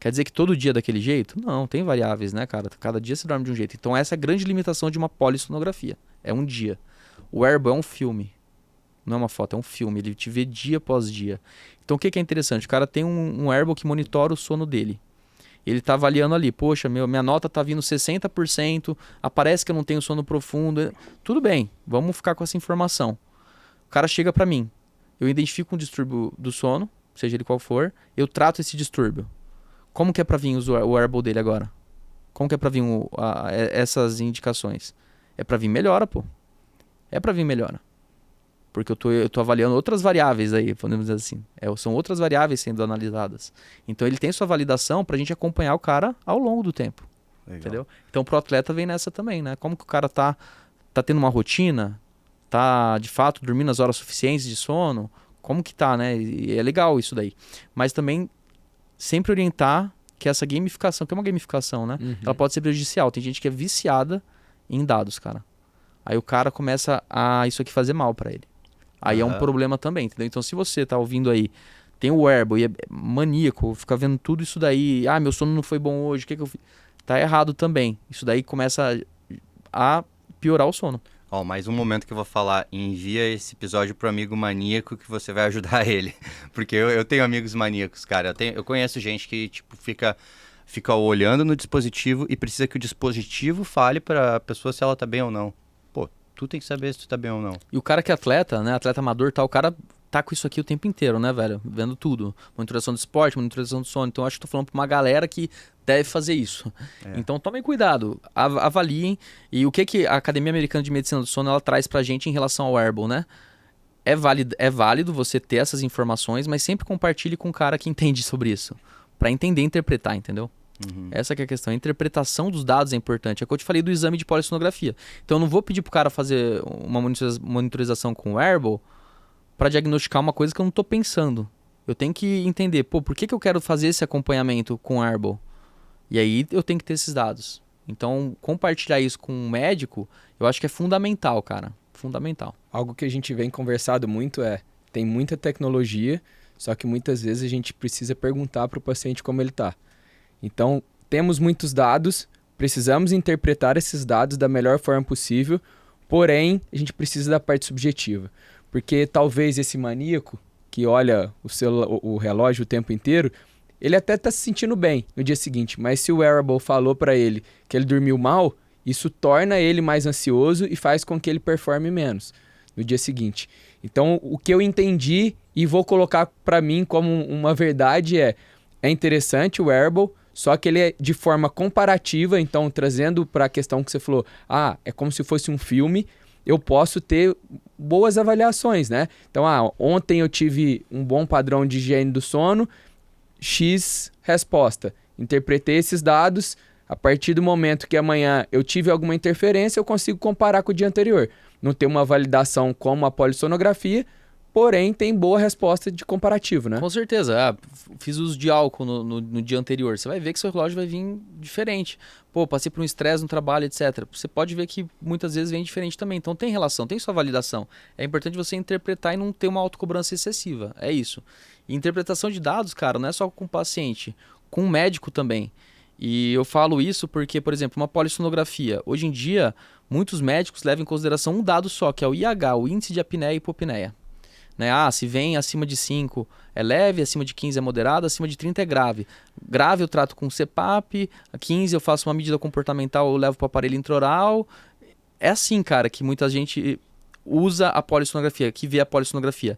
Quer dizer que todo dia é daquele jeito? Não, tem variáveis, né, cara? Cada dia você dorme de um jeito. Então essa é a grande limitação de uma polissonografia. É um dia. O wearable é um filme. Não é uma foto, é um filme. Ele te vê dia após dia. Então o que é interessante? O cara tem um wearable que monitora o sono dele. Ele tá avaliando ali, poxa, minha nota tá vindo 60%, aparece que eu não tenho sono profundo. Tudo bem, vamos ficar com essa informação. O cara chega para mim, eu identifico um distúrbio do sono, seja ele qual for, eu trato esse distúrbio. Como que é para vir o wearable dele agora? Como que é para vir essas indicações? É para vir melhora, pô. É para vir melhora. Porque eu tô avaliando outras variáveis aí, podemos dizer assim. São outras variáveis sendo analisadas. Então ele tem sua validação pra gente acompanhar o cara ao longo do tempo. Legal. Entendeu? Então pro atleta vem nessa também, né? Como que o cara tá tendo uma rotina? Tá, de fato, dormindo as horas suficientes de sono? Como que tá, né? E é legal isso daí. Mas também sempre orientar que essa gamificação, que é uma gamificação, né? Ela pode ser prejudicial. Tem gente que é viciada em dados, cara. Aí o cara começa a isso aqui fazer mal pra ele. Aí é um problema também, entendeu? Então se você tá ouvindo aí, tem o wearable e é maníaco, fica vendo tudo isso daí, meu sono não foi bom hoje, o que eu fiz? Tá errado também. Isso daí começa a piorar o sono. Mais um momento que eu vou falar, envia esse episódio pro amigo maníaco que você vai ajudar ele. Porque eu tenho amigos maníacos, cara. Eu conheço gente que, tipo, fica olhando no dispositivo e precisa que o dispositivo fale pra pessoa se ela tá bem ou não. Pô, tu tem que saber se tu tá bem ou não. E o cara que é atleta, né, atleta amador, o cara tá com isso aqui o tempo inteiro, né, velho? Vendo tudo. Monitoração do esporte, monitoração do sono. Então eu acho que tô falando pra uma galera que deve fazer isso. Então tomem cuidado, avaliem. E o que a Academia Americana de Medicina do Sono ela traz pra gente em relação ao wearable, né? É válido você ter essas informações, mas sempre compartilhe com um cara que entende sobre isso. Pra entender e interpretar, entendeu? Essa que é a questão. A interpretação dos dados é importante. É o que eu te falei do exame de polissonografia. Então eu não vou pedir pro cara fazer uma monitorização com o wearable para diagnosticar uma coisa que eu não tô pensando. Eu tenho que entender, por que eu quero fazer esse acompanhamento com o wearable? E aí eu tenho que ter esses dados. Então, compartilhar isso com um médico, eu acho que é fundamental, cara. Fundamental. Algo que a gente vem conversado muito tem muita tecnologia, só que muitas vezes a gente precisa perguntar para o paciente como ele está. Então, temos muitos dados, precisamos interpretar esses dados da melhor forma possível, porém, a gente precisa da parte subjetiva. Porque talvez esse maníaco, que olha o relógio o tempo inteiro, ele até está se sentindo bem no dia seguinte, mas se o wearable falou para ele que ele dormiu mal, isso torna ele mais ansioso e faz com que ele performe menos no dia seguinte. Então, o que eu entendi e vou colocar para mim como uma verdade é interessante o wearable, só que ele é de forma comparativa, então trazendo para a questão que você falou, é como se fosse um filme, eu posso ter boas avaliações, né? Então, ontem eu tive um bom padrão de higiene do sono, X resposta. Interpretei esses dados, a partir do momento que amanhã eu tive alguma interferência, eu consigo comparar com o dia anterior. Não tem uma validação como a polissonografia, porém tem boa resposta de comparativo, né? Com certeza. Fiz uso de álcool no dia anterior. Você vai ver que seu relógio vai vir diferente. Passei por um estresse no trabalho, etc. Você pode ver que muitas vezes vem diferente também. Então tem relação, tem sua validação. É importante você interpretar e não ter uma autocobrança excessiva. É isso. E interpretação de dados, cara, não é só com o paciente, com o médico também. E eu falo isso porque, por exemplo, uma polissonografia. Hoje em dia, muitos médicos levam em consideração um dado só, que é o IH, o índice de apneia e hipopneia. Né? Se vem acima de 5 é leve, acima de 15 é moderado, acima de 30 é grave. Grave eu trato com CPAP, a 15 eu faço uma medida comportamental, eu levo para o aparelho intraoral. É assim, cara, que muita gente usa a polissonografia, que vê a polissonografia.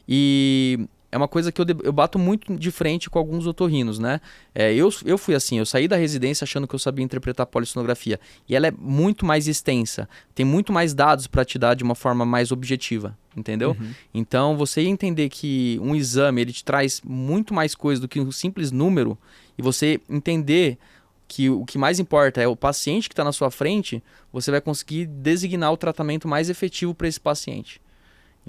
E é uma coisa que eu bato muito de frente com alguns otorrinos, né? Eu fui assim, eu saí da residência achando que eu sabia interpretar a polissonografia. E ela é muito mais extensa, tem muito mais dados para te dar de uma forma mais objetiva, entendeu? Então, você entender que um exame, ele te traz muito mais coisa do que um simples número, e você entender que o que mais importa é o paciente que está na sua frente, você vai conseguir designar o tratamento mais efetivo para esse paciente.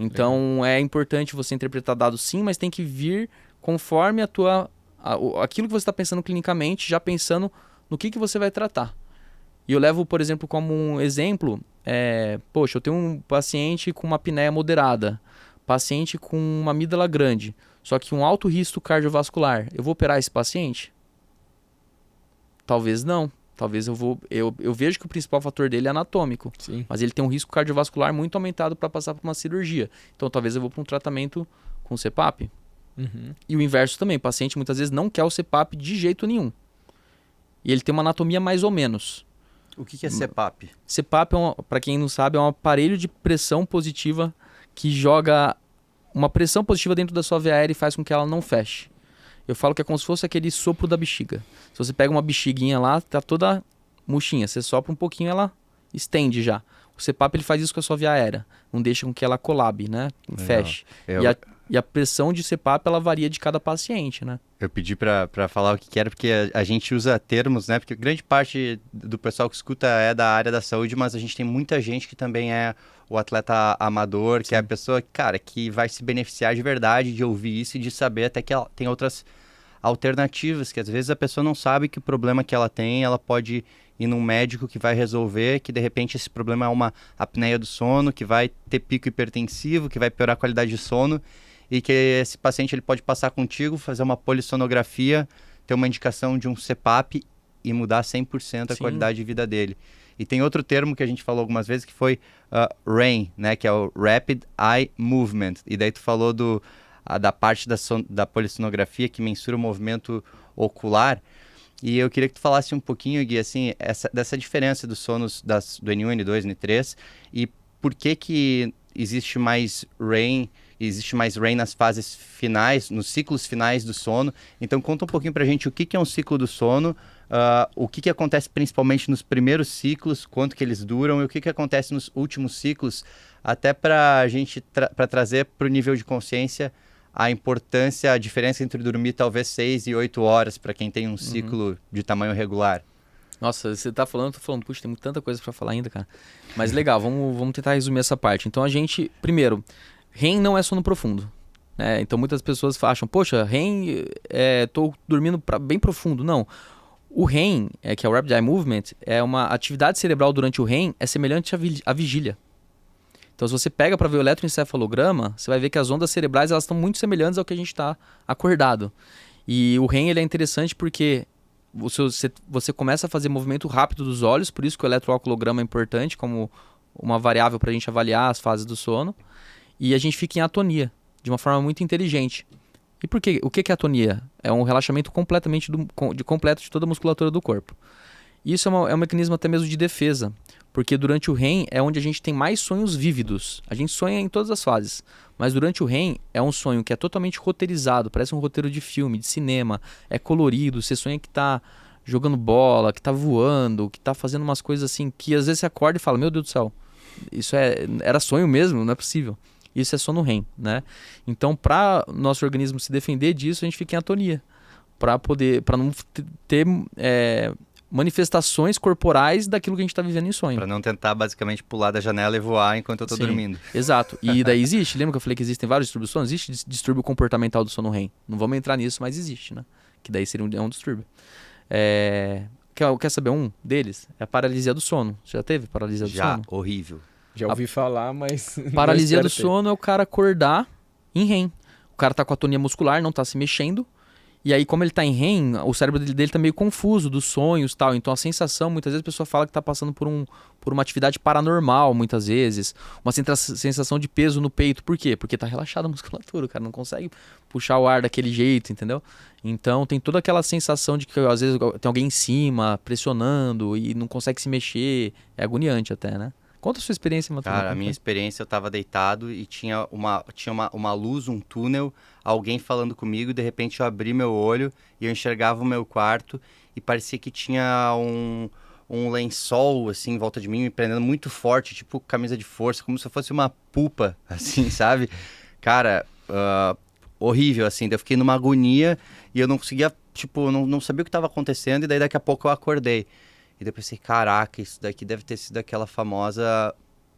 Então, é importante você interpretar dados sim, mas tem que vir conforme aquilo que você está pensando clinicamente, já pensando no que você vai tratar. E eu levo, por exemplo, como um exemplo, eu tenho um paciente com uma apneia moderada, paciente com uma amígdala grande, só que um alto risco cardiovascular. Eu vou operar esse paciente? Talvez não. Talvez eu vejo que o principal fator dele é anatômico. Sim. Mas ele tem um risco cardiovascular muito aumentado para passar por uma cirurgia. Então talvez eu vou para um tratamento com CPAP. E o inverso também. O paciente muitas vezes não quer o CPAP de jeito nenhum. e ele tem uma anatomia mais ou menos. O que é CPAP? CPAP, para quem não sabe, é um aparelho de pressão positiva que joga uma pressão positiva dentro da sua via aérea e faz com que ela não feche. Eu falo que é como se fosse aquele sopro da bexiga. Se você pega uma bexiguinha lá, tá toda murchinha. Você sopra um pouquinho, ela estende já. O CPAP ele faz isso com a sua via aérea. Não deixa com que ela colabe, né? Feche. E a pressão de CPAP, ela varia de cada paciente, né? Eu pedi para falar o que era, porque a gente usa termos, né? Porque grande parte do pessoal que escuta é da área da saúde, mas a gente tem muita gente que também é o atleta amador, que é a pessoa, cara, que vai se beneficiar de verdade de ouvir isso e de saber até que ela tem outras alternativas, que às vezes a pessoa não sabe que o problema que ela tem, ela pode ir num médico que vai resolver, que de repente esse problema é uma apneia do sono, que vai ter pico hipertensivo, que vai piorar a qualidade de sono, e que esse paciente ele pode passar contigo, fazer uma polissonografia, ter uma indicação de um CPAP e mudar 100% a qualidade de vida dele. E tem outro termo que a gente falou algumas vezes que foi REM, né, que é o Rapid Eye Movement. E daí tu falou da parte da polissonografia que mensura o movimento ocular. E eu queria que tu falasse um pouquinho, Gui, assim, dessa diferença dos sonos do N1, N2, N3 e por que existe mais REM nas fases finais, nos ciclos finais do sono. Então conta um pouquinho pra gente o que é um ciclo do sono, o que acontece principalmente nos primeiros ciclos, quanto que eles duram e o que acontece nos últimos ciclos, até pra gente trazer pro nível de consciência a importância, a diferença entre dormir talvez 6 e 8 horas para quem tem um ciclo de tamanho regular. Nossa, você tá falando, eu tô falando, puxa, tem tanta coisa para falar ainda, cara. Mas legal, vamos tentar resumir essa parte. Então primeiro, REM não é sono profundo, né? Então muitas pessoas acham, poxa, REM, tô dormindo bem profundo. Não, o REM, que é o Rapid Eye Movement, é uma atividade cerebral durante o REM, é semelhante à vigília. Então se você pega para ver o eletroencefalograma, você vai ver que as ondas cerebrais elas estão muito semelhantes ao que a gente está acordado. E o REM ele é interessante porque você começa a fazer movimento rápido dos olhos, por isso que o eletroencefalograma é importante como uma variável para a gente avaliar as fases do sono. E a gente fica em atonia, de uma forma muito inteligente. E por quê? O que é atonia? É um relaxamento completo de toda a musculatura do corpo. Isso é um mecanismo até mesmo de defesa, porque durante o REM é onde a gente tem mais sonhos vívidos. A gente sonha em todas as fases, mas durante o REM é um sonho que é totalmente roteirizado, parece um roteiro de filme, de cinema, é colorido, você sonha que tá jogando bola, que tá voando, que tá fazendo umas coisas assim, que às vezes você acorda e fala, meu Deus do céu, isso era sonho mesmo? Não é possível. Isso é sono REM, né? Então, para nosso organismo se defender disso, a gente fica em atonia, para não ter manifestações corporais daquilo que a gente está vivendo em sonho. Para não tentar basicamente pular da janela e voar enquanto eu estou dormindo. Exato. E daí lembra que eu falei que existem vários distúrbios do sono? Existe distúrbio comportamental do sono REM. Não vamos entrar nisso, mas existe, né? Que daí seria um distúrbio. Quer saber um deles? É a paralisia do sono. Você já teve paralisia do sono? Já, horrível. Já ouvi falar, mas... Paralisia do sono é o cara acordar em REM. O cara tá com atonia muscular, não tá se mexendo. E aí, como ele tá em REM, o cérebro dele tá meio confuso dos sonhos e tal. Então, a sensação, muitas vezes a pessoa fala que tá passando por uma atividade paranormal, muitas vezes. Uma sensação de peso no peito. Por quê? Porque tá relaxada a musculatura, o cara não consegue puxar o ar daquele jeito, entendeu? Então, tem toda aquela sensação de que, às vezes, tem alguém em cima, pressionando e não consegue se mexer. É agoniante até, né? Conta a sua experiência, Matheus. Cara, a minha experiência, eu tava deitado e tinha uma luz, um túnel, alguém falando comigo, e de repente eu abri meu olho e eu enxergava o meu quarto e parecia que tinha um lençol, assim, em volta de mim, me prendendo muito forte, tipo camisa de força, como se eu fosse uma pupa, assim, sabe? Cara, horrível, assim, daí eu fiquei numa agonia e eu não conseguia, tipo, não sabia o que estava acontecendo, e daí daqui a pouco eu acordei. E depois pensei, caraca, isso daqui deve ter sido aquela famosa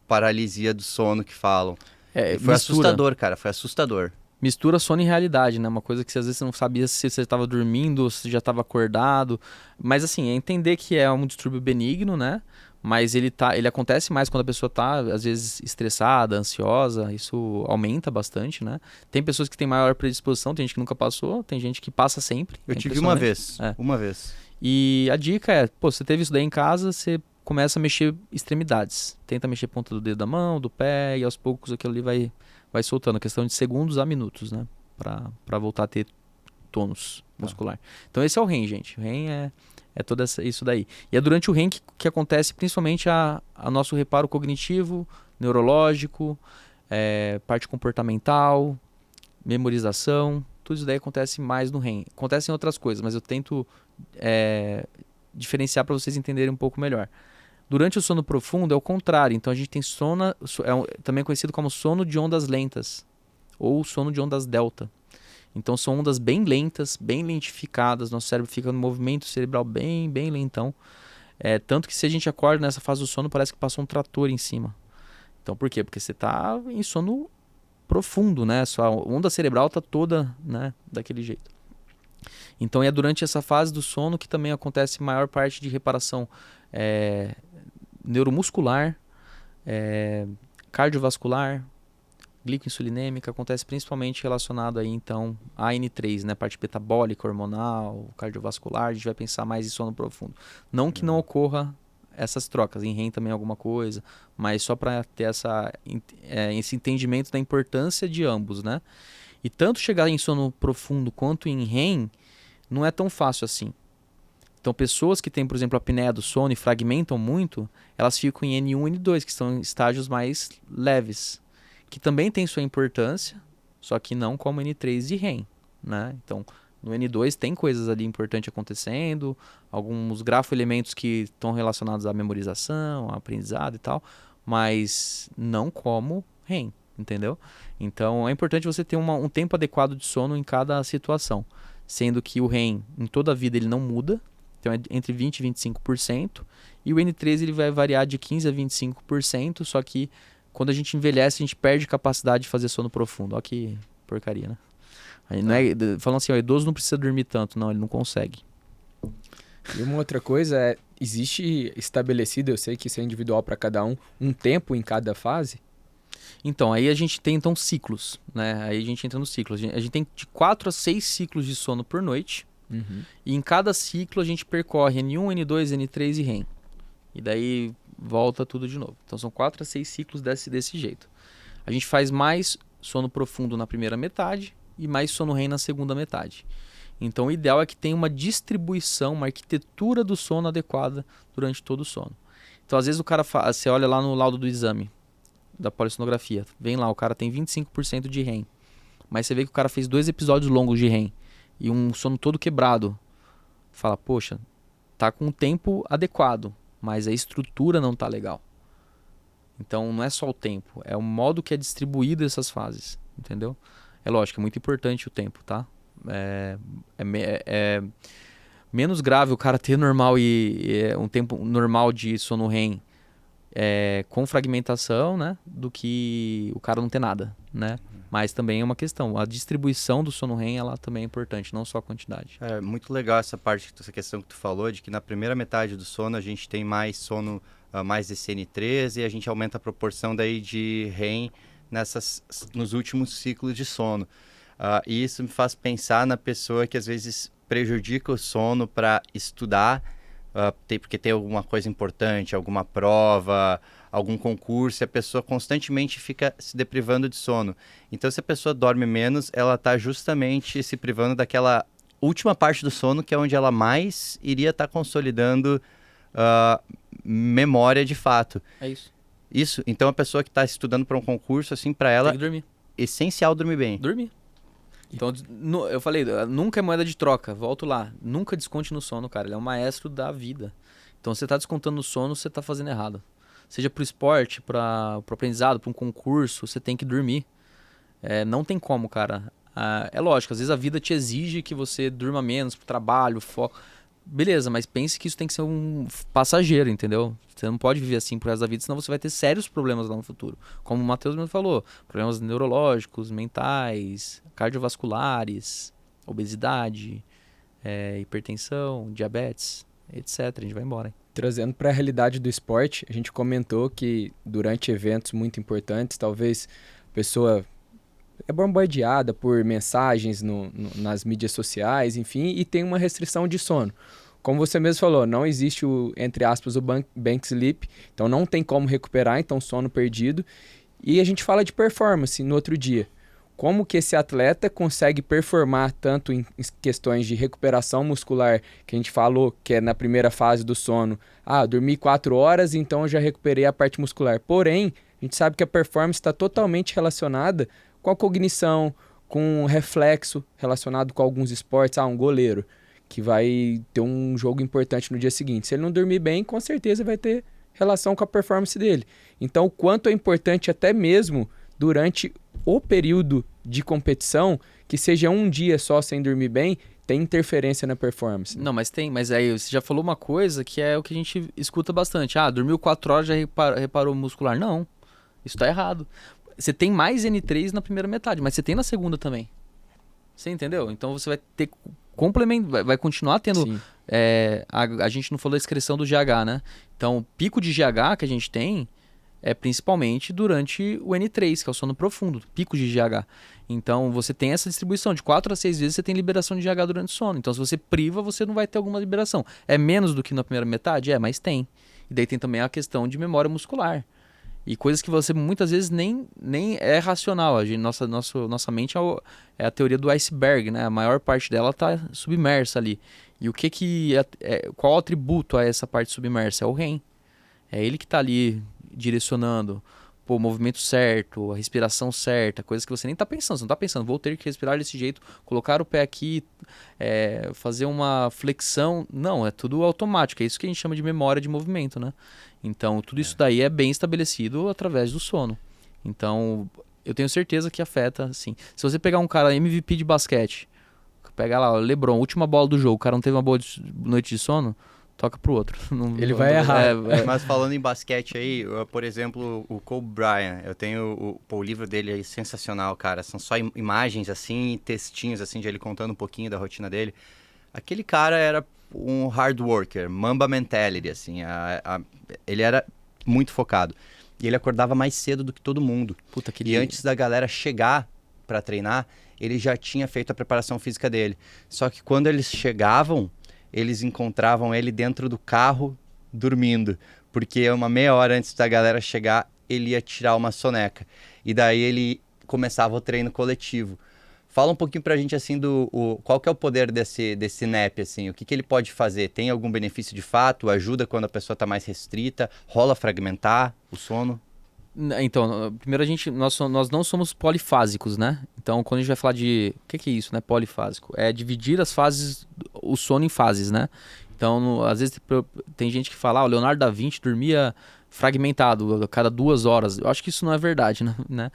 paralisia do sono que falam. Foi assustador, cara, foi assustador. Mistura sono e realidade, né? Uma coisa que às vezes você não sabia se você estava dormindo ou se já estava acordado. Mas assim, é entender que é um distúrbio benigno, né? Mas ele acontece mais quando a pessoa está, às vezes, estressada, ansiosa. Isso aumenta bastante, né? Tem pessoas que têm maior predisposição, tem gente que nunca passou, tem gente que passa sempre. Eu tive uma vez, uma vez. E a dica é, você teve isso daí em casa, você começa a mexer extremidades. Tenta mexer ponta do dedo da mão, do pé, e aos poucos aquilo ali vai soltando. Questão de segundos a minutos, né? Pra voltar a ter tônus muscular. Então esse é o REM, gente. O REM é todo isso daí. E é durante o REM que acontece principalmente a nosso reparo cognitivo, neurológico, parte comportamental, memorização. Tudo isso daí acontece mais no REM. Acontece em outras coisas, mas eu tento diferenciar para vocês entenderem um pouco melhor. Durante o sono profundo é o contrário. Então a gente tem sono, também conhecido como sono de ondas lentas ou sono de ondas delta. Então são ondas bem lentas, bem lentificadas. Nosso cérebro fica no movimento cerebral bem, bem lentão. Tanto que se a gente acorda nessa fase do sono, parece que passou um trator em cima. Então por quê? Porque você está em sono profundo, né? Sua onda cerebral está toda, né, daquele jeito. Então é durante essa fase do sono que também acontece maior parte de reparação neuromuscular, cardiovascular, glicoinsulinêmica, acontece principalmente relacionado aí então à N3, né, parte metabólica, hormonal, cardiovascular. A gente vai pensar mais em sono profundo. Não que não ocorra essas trocas, em REM também alguma coisa, mas só para ter esse entendimento da importância de ambos, né? E tanto chegar em sono profundo quanto em REM não é tão fácil assim. Então, pessoas que têm, por exemplo, a apneia do sono e fragmentam muito, elas ficam em N1 e N2, que são estágios mais leves, que também tem sua importância, só que não como N3 e REM, né? Então, no N2 tem coisas ali importantes acontecendo, alguns grafoelementos que estão relacionados à memorização, ao aprendizado e tal, mas não como REM, entendeu? Então, é importante você ter um tempo adequado de sono em cada situação, sendo que o REM, em toda a vida, ele não muda. Então é entre 20% e 25%. E o N3 ele vai variar de 15% a 25%. Só que quando a gente envelhece, a gente perde capacidade de fazer sono profundo. Olha que porcaria, né? Aí não falando assim, o idoso não precisa dormir tanto. Não, ele não consegue. E uma outra coisa existe estabelecido, eu sei que isso é individual para cada um tempo em cada fase? Então, aí a gente tem então ciclos, né? Aí a gente entra no ciclo. A gente tem de 4 a 6 ciclos de sono por noite. Uhum. E em cada ciclo a gente percorre N1, N2, N3 e REM. E daí volta tudo de novo. Então são 4 a 6 ciclos desse jeito. A gente faz mais sono profundo na primeira metade e mais sono REM na segunda metade. Então o ideal é que tenha uma distribuição, uma arquitetura do sono adequada durante todo o sono. Então às vezes o cara você olha lá no laudo do exame da polissonografia, vem lá, o cara tem 25% de REM. Mas você vê que o cara fez 2 episódios longos de REM e um sono todo quebrado. Fala, poxa, tá com o tempo adequado, mas a estrutura não tá legal. Então não é só o tempo, é o modo que é distribuído essas fases, entendeu? É lógico, é muito importante o tempo, tá? É menos grave o cara ter normal um tempo normal de sono REM com fragmentação, né, do que o cara não ter nada, né? Mas também é uma questão, a distribuição do sono REM, ela também é importante, não só a quantidade. É muito legal essa questão que tu falou, de que na primeira metade do sono a gente tem mais sono, mais de CN3, e a gente aumenta a proporção daí de REM nos últimos ciclos de sono. E isso me faz pensar na pessoa que às vezes prejudica o sono para estudar, porque tem alguma coisa importante, alguma prova, algum concurso, e a pessoa constantemente fica se deprivando de sono. Então, se a pessoa dorme menos, ela está justamente se privando daquela última parte do sono, que é onde ela mais iria estar consolidando memória de fato. É isso. Isso. Então, a pessoa que está estudando para um concurso, assim, para ela, tem que dormir. Essencial dormir bem. Dormir. Então, eu falei, nunca é moeda de troca, volto lá. Nunca desconte no sono, cara. Ele é um maestro da vida. Então, você tá descontando no sono, você tá fazendo errado. Seja pro esporte, pro aprendizado, para um concurso, você tem que dormir. Não tem como, cara. É lógico, às vezes a vida te exige que você durma menos pro trabalho, foco. Beleza, mas pense que isso tem que ser um passageiro, entendeu? Você não pode viver assim pro resto da vida, senão você vai ter sérios problemas lá no futuro. Como o Matheus mesmo falou, problemas neurológicos, mentais, cardiovasculares, obesidade, hipertensão, diabetes, etc. A gente vai embora, hein? Trazendo para a realidade do esporte, a gente comentou que durante eventos muito importantes, talvez a pessoa é bombardeada por mensagens nas mídias sociais, enfim, e tem uma restrição de sono. Como você mesmo falou, não existe entre aspas, o bank sleep, então não tem como recuperar, então sono perdido. E a gente fala de performance no outro dia. como que esse atleta consegue performar tanto em questões de recuperação muscular, que a gente falou que é na primeira fase do sono. Dormi 4 horas, então eu já recuperei a parte muscular. Porém, a gente sabe que a performance está totalmente relacionada com a cognição, com o reflexo relacionado com alguns esportes. Um goleiro que vai ter um jogo importante no dia seguinte. Se ele não dormir bem, com certeza vai ter relação com a performance dele. Então, o quanto é importante até mesmo durante o período de competição, que seja um dia só sem dormir bem, tem interferência na performance. Não, mas tem. Mas aí você já falou uma coisa que é o que a gente escuta bastante. Dormiu 4 horas, já reparou muscular. Não, isso tá errado. Você tem mais N3 na primeira metade, mas você tem na segunda também. Você entendeu? Então você vai ter complemento, vai continuar tendo... a gente não falou da excreção do GH, né? Então, o pico de GH que a gente tem é principalmente durante o N3, que é o sono profundo, pico de GH. Então, você tem essa distribuição. De 4 a 6 vezes você tem liberação de GH durante o sono. Então, se você priva, você não vai ter alguma liberação. É menos do que na primeira metade? Mas tem. E daí tem também a questão de memória muscular. E coisas que você muitas vezes nem é racional. Nossa mente é a teoria do iceberg, né? A maior parte dela está submersa ali. E o qual o atributo a essa parte submersa? É o REM. É ele que está ali direcionando o movimento certo, a respiração certa, coisas que você nem está pensando. Você não está pensando, vou ter que respirar desse jeito, colocar o pé aqui, fazer uma flexão. Não, é tudo automático. É isso que a gente chama de memória de movimento, né? Então, tudo isso daí é bem estabelecido através do sono. Então, eu tenho certeza que afeta, assim. Se você pegar um cara MVP de basquete, pegar lá, o LeBron, última bola do jogo, o cara não teve uma boa noite de sono, toca pro outro. Ele vai errar. Mas falando em basquete aí, por exemplo, o Kobe Bryant, eu tenho o livro dele aí sensacional, cara. São só imagens assim, textinhos assim, de ele contando um pouquinho da rotina dele. Aquele cara era um hard worker, Mamba mentality, assim. Ele era muito focado. E ele acordava mais cedo do que todo mundo. E antes da galera chegar para treinar, ele já tinha feito a preparação física dele. Só que quando eles chegavam, eles encontravam ele dentro do carro, dormindo. Porque uma meia hora antes da galera chegar, ele ia tirar uma soneca. E daí ele começava o treino coletivo. Fala um pouquinho pra gente, assim, qual que é o poder desse nap, assim, o que ele pode fazer? Tem algum benefício de fato? Ajuda quando a pessoa tá mais restrita? Rola fragmentar o sono? Então, primeiro nós não somos polifásicos, né? Então, quando a gente vai falar de... O que é isso, né? Polifásico. É dividir as fases, o sono em fases, né? Então, às vezes tem gente que fala, o Leonardo da Vinci dormia fragmentado a cada 2 horas. Eu acho que isso não é verdade, né?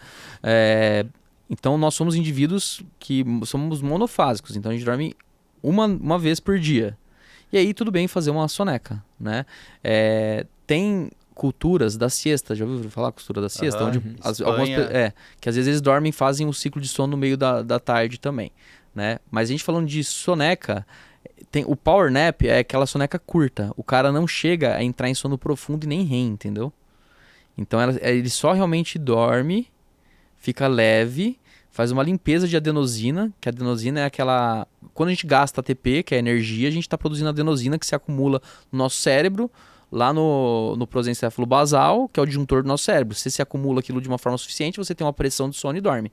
Então, nós somos indivíduos que somos monofásicos. Então, a gente dorme uma vez por dia. E aí, tudo bem fazer uma soneca, né? Tem culturas da siesta, já ouviu falar cultura da siesta? Onde que às vezes eles dormem e fazem um ciclo de sono no meio da tarde também, né? Mas a gente falando de soneca, o power nap é aquela soneca curta. O cara não chega a entrar em sono profundo e nem REM, entendeu? Então ele só realmente dorme, fica leve, faz uma limpeza de adenosina, que a adenosina é aquela... Quando a gente gasta ATP, que é energia, a gente está produzindo adenosina que se acumula no nosso cérebro, lá no prosencéfalo basal, que é o disjuntor do nosso cérebro. Se acumula aquilo de uma forma suficiente, você tem uma pressão de sono e dorme.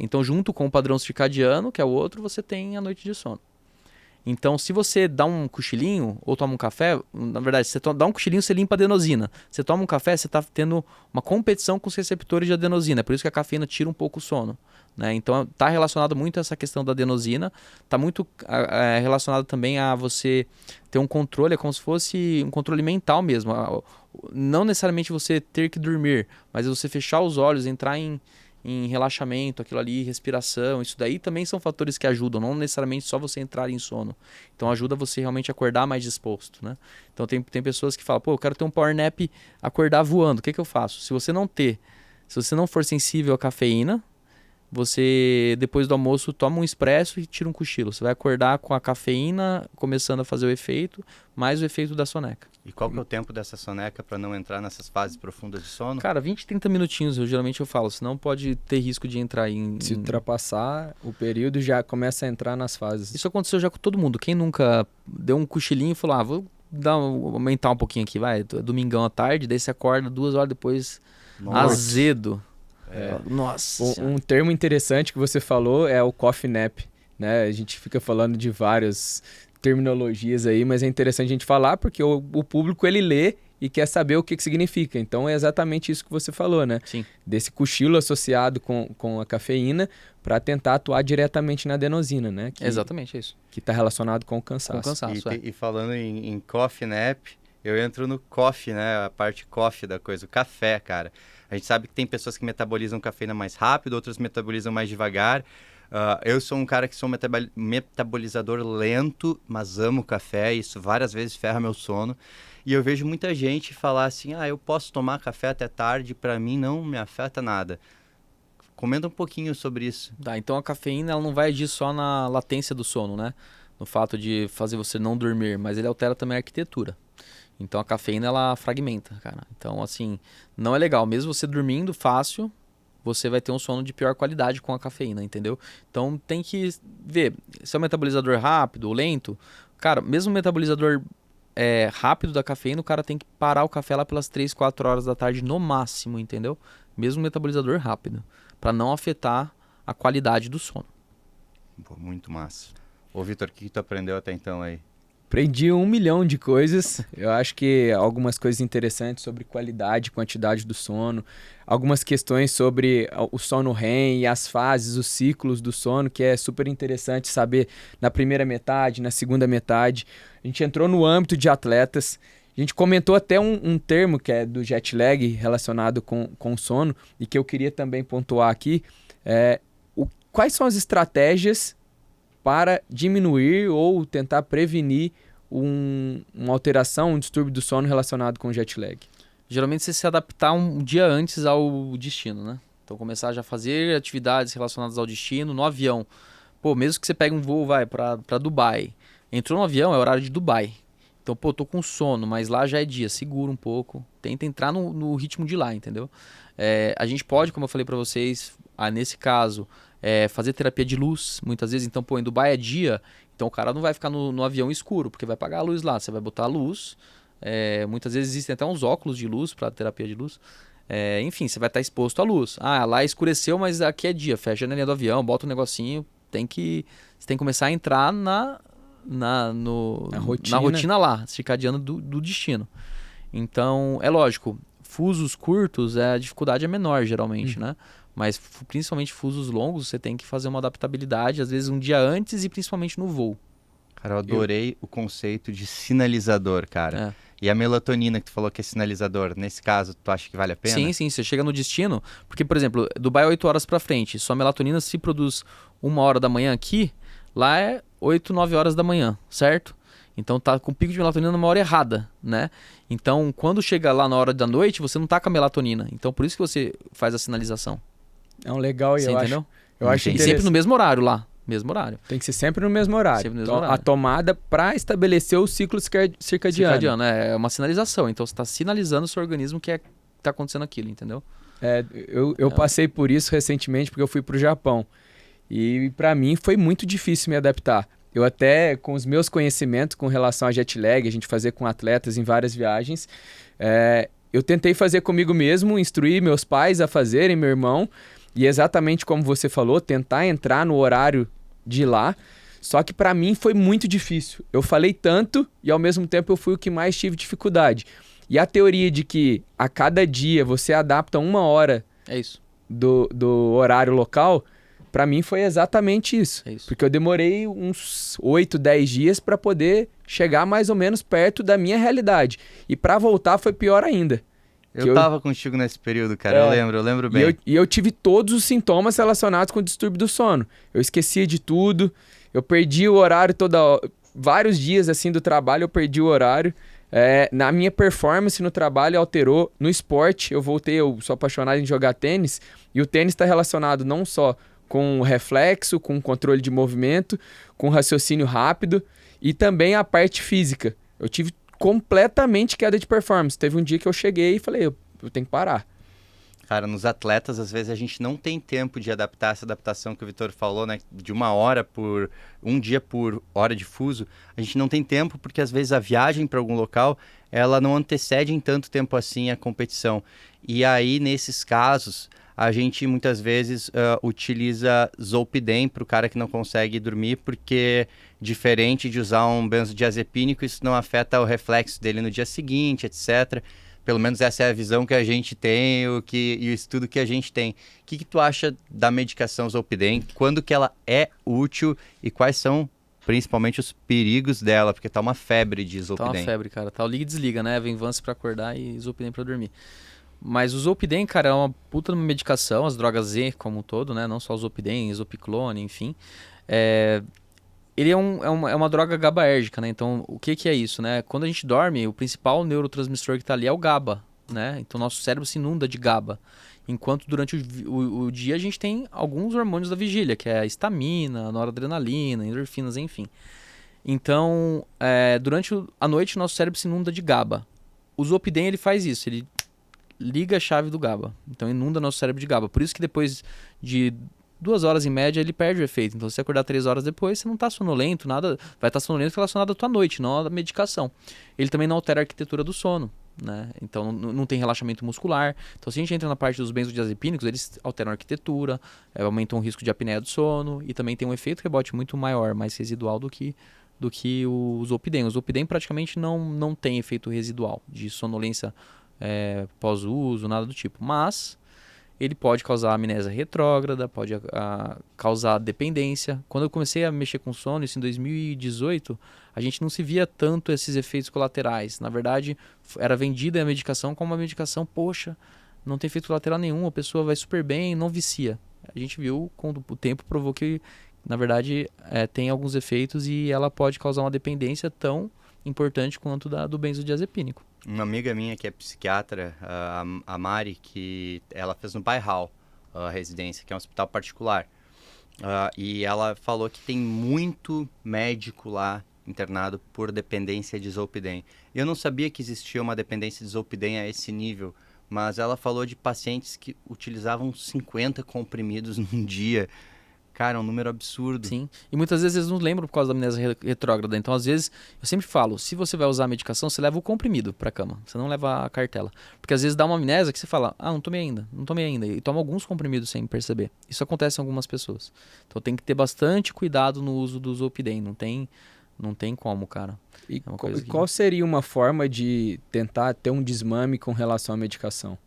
Então, junto com o padrão circadiano, que é o outro, você tem a noite de sono. Então, se você dá um cochilinho ou toma um café, na verdade, você dá um cochilinho, você limpa a adenosina. Você toma um café, você está tendo uma competição com os receptores de adenosina. É por isso que a cafeína tira um pouco o sono, né? Então, está relacionado muito a essa questão da adenosina. Está muito relacionado também a você ter um controle, é como se fosse um controle mental mesmo. Não necessariamente você ter que dormir, mas você fechar os olhos, entrar em relaxamento, aquilo ali, respiração, isso daí também são fatores que ajudam, não necessariamente só você entrar em sono. Então ajuda você realmente a acordar mais disposto, né? Então tem pessoas que falam, eu quero ter um power nap, acordar voando, o que eu faço? Se você não for sensível à cafeína, você depois do almoço toma um expresso e tira um cochilo. Você vai acordar com a cafeína começando a fazer o efeito, mais o efeito da soneca. E qual que é o tempo dessa soneca para não entrar nessas fases profundas de sono? Cara, 20, 30 minutinhos, geralmente eu falo, senão pode ter risco de entrar Se ultrapassar o período, já começa a entrar nas fases. Isso aconteceu já com todo mundo. Quem nunca deu um cochilinho e falou, vou aumentar um pouquinho aqui, vai, domingão à tarde, daí você acorda 2 horas depois, azedo. Nossa Um termo interessante que você falou é o coffee nap, né? A gente fica falando de várias terminologias aí, mas é interessante a gente falar porque o público ele lê e quer saber o que significa. Então é exatamente isso que você falou, né? Sim. Desse cochilo associado com a cafeína para tentar atuar diretamente na adenosina, né? Exatamente, é isso. Que está relacionado com o cansaço. Com o cansaço, E falando em coffee nap, eu entro no coffee, né? A parte coffee da coisa, o café, cara. A gente sabe que tem pessoas que metabolizam cafeína mais rápido, outras metabolizam mais devagar. Eu sou um cara que sou metabolizador lento, mas amo café. Isso várias vezes ferra meu sono. E eu vejo muita gente falar assim, eu posso tomar café até tarde, pra mim não me afeta nada. Comenta um pouquinho sobre isso. Tá, então a cafeína ela não vai agir só na latência do sono, né? No fato de fazer você não dormir, mas ele altera também a arquitetura. Então a cafeína ela fragmenta, cara. Então assim, não é legal. Mesmo você dormindo fácil, você vai ter um sono de pior qualidade com a cafeína, entendeu? Então tem que ver se é um metabolizador rápido ou lento. Cara, mesmo o metabolizador rápido da cafeína, o cara tem que parar o café lá pelas 3, 4 horas da tarde no máximo, entendeu? Mesmo metabolizador rápido, para não afetar a qualidade do sono. Pô, muito massa. Ô, Vitor, o que tu aprendeu até então aí? Aprendi 1 milhão de coisas. Eu acho que algumas coisas interessantes sobre qualidade, quantidade do sono, algumas questões sobre o sono REM e as fases, os ciclos do sono, que é super interessante saber na primeira metade, na segunda metade. A gente entrou no âmbito de atletas. A gente comentou até um termo que é do jet lag relacionado com o sono e que eu queria também pontuar aqui. Quais são as estratégias para diminuir ou tentar prevenir uma alteração, um distúrbio do sono relacionado com jet lag? Geralmente você se adaptar um dia antes ao destino, né? Então começar já a fazer atividades relacionadas ao destino no avião. Pô, mesmo que você pegue um voo, vai para Dubai. Entrou no avião, é horário de Dubai. Então, pô, tô com sono, mas lá já é dia, segura um pouco. Tenta entrar no ritmo de lá, entendeu? A gente pode, como eu falei para vocês, nesse caso, fazer terapia de luz, muitas vezes. Então, pô, em Dubai é dia, então o cara não vai ficar no avião escuro, porque vai apagar a luz lá. Você vai botar a luz. Muitas vezes existem até uns óculos de luz para terapia de luz. Enfim, você vai estar exposto à luz. Lá escureceu, mas aqui é dia. Fecha a janelinha do avião, bota um negocinho. Você tem que começar a entrar na rotina lá, circadiana do destino. Então, é lógico, fusos curtos, a dificuldade é menor, geralmente, né? Mas principalmente fusos longos, você tem que fazer uma adaptabilidade, às vezes um dia antes e principalmente no voo. Cara, eu adorei o conceito de sinalizador, cara. E a melatonina que tu falou que é sinalizador, nesse caso, tu acha que vale a pena? Sim, você chega no destino, porque, por exemplo, Dubai é 8 horas pra frente, sua melatonina se produz 1 hora da manhã aqui, lá é 8, 9 horas da manhã, certo? Então tá com pico de melatonina numa hora errada, né? Então, quando chega lá na hora da noite, você não tá com a melatonina. Então, por isso que você faz a sinalização. É um legal e você entendeu? Eu acho E sempre no mesmo horário lá. Mesmo horário. Tem que ser sempre no mesmo horário. Sempre no mesmo horário. A tomada para estabelecer o ciclo circadiano. É uma sinalização. Então você está sinalizando o seu organismo que está acontecendo aquilo, entendeu? Eu passei por isso recentemente porque eu fui para o Japão. E para mim foi muito difícil me adaptar. Eu até, com os meus conhecimentos com relação a jet lag, a gente fazia com atletas em várias viagens, eu tentei fazer comigo mesmo, instruir meus pais a fazerem, meu irmão, e exatamente como você falou, tentar entrar no horário de lá, só que para mim foi muito difícil. Eu falei tanto e ao mesmo tempo eu fui o que mais tive dificuldade. E a teoria de que a cada dia você adapta 1 hora do horário local, para mim foi exatamente isso. Porque eu demorei uns 8, 10 dias para poder chegar mais ou menos perto da minha realidade. E para voltar foi pior ainda. Eu tava contigo nesse período, cara. Eu lembro bem. E eu tive todos os sintomas relacionados com o distúrbio do sono. Eu esquecia de tudo. Eu perdi o horário vários dias assim do trabalho, eu perdi o horário. Na minha performance no trabalho alterou. No esporte, eu sou apaixonado em jogar tênis. E o tênis está relacionado não só com reflexo, com controle de movimento, com raciocínio rápido e também a parte física. Eu tive completamente queda de performance. Teve um dia que eu cheguei e falei, eu tenho que parar. Cara, nos atletas, às vezes a gente não tem tempo de adaptar essa adaptação que o Vitor falou, né? De 1 hora por 1 dia por hora de fuso. A gente não tem tempo porque às vezes a viagem para algum local, ela não antecede em tanto tempo assim a competição. E aí, nesses casos, a gente muitas vezes utiliza Zolpidem para o cara que não consegue dormir, porque diferente de usar um benzodiazepínico, isso não afeta o reflexo dele no dia seguinte, etc. Pelo menos essa é a visão que a gente tem e o estudo que a gente tem. O que tu acha da medicação Zolpidem? Quando que ela é útil e quais são principalmente os perigos dela? Porque tá uma febre de Zolpidem. Tá uma febre, cara. Tá o liga e desliga, né? Venvance pra acordar e Zolpidem pra dormir. Mas o Zolpidem, cara, é uma puta medicação, as drogas Z como um todo, né? Não só o Zolpidem, Zopiclone, enfim. Ele é uma droga GABAérgica, né? Então, o que é isso, né? Quando a gente dorme, o principal neurotransmissor que tá ali é o GABA, né? Então, nosso cérebro se inunda de GABA. Enquanto durante o dia a gente tem alguns hormônios da vigília, que é a histamina, a noradrenalina, endorfinas, enfim. Então, durante a noite, nosso cérebro se inunda de GABA. O Zolpidem, ele faz isso, ele liga a chave do GABA. Então, inunda nosso cérebro de GABA. Por isso que depois de 2 horas em média, ele perde o efeito. Então, se você acordar 3 horas depois, você não está sonolento, nada. Vai estar sonolento relacionado à tua noite, não à medicação. Ele também não altera a arquitetura do sono, né? Então, não tem relaxamento muscular. Então, se a gente entra na parte dos benzodiazepínicos, eles alteram a arquitetura, aumentam o risco de apneia do sono e também tem um efeito rebote muito maior, mais residual do que o Zolpidem. O Zolpidem praticamente não tem efeito residual de sonolência pós-uso, nada do tipo. Mas ele pode causar amnésia retrógrada, pode causar dependência. Quando eu comecei a mexer com sono, isso em 2018, a gente não se via tanto esses efeitos colaterais. Na verdade, era vendida a medicação como uma medicação, poxa, não tem efeito colateral nenhum, a pessoa vai super bem, não vicia. A gente viu, com o tempo, provou que, na verdade, tem alguns efeitos e ela pode causar uma dependência tão importante quanto do benzodiazepínico. Uma amiga minha que é psiquiatra, a Mari, que ela fez no Bairral a residência, que é um hospital particular. E ela falou que tem muito médico lá internado por dependência de Zolpidem. Eu não sabia que existia uma dependência de Zolpidem a esse nível, mas ela falou de pacientes que utilizavam 50 comprimidos num dia. Cara, é um número absurdo. Sim, e muitas vezes eles não lembram por causa da amnésia retrógrada. Então, às vezes, eu sempre falo, se você vai usar a medicação, você leva o comprimido pra cama. Você não leva a cartela. Porque às vezes dá uma amnésia que você fala, não tomei ainda. E toma alguns comprimidos sem perceber. Isso acontece em algumas pessoas. Então, tem que ter bastante cuidado no uso do Zolpidem. Não tem como, cara. E qual seria uma forma de tentar ter um desmame com relação à medicação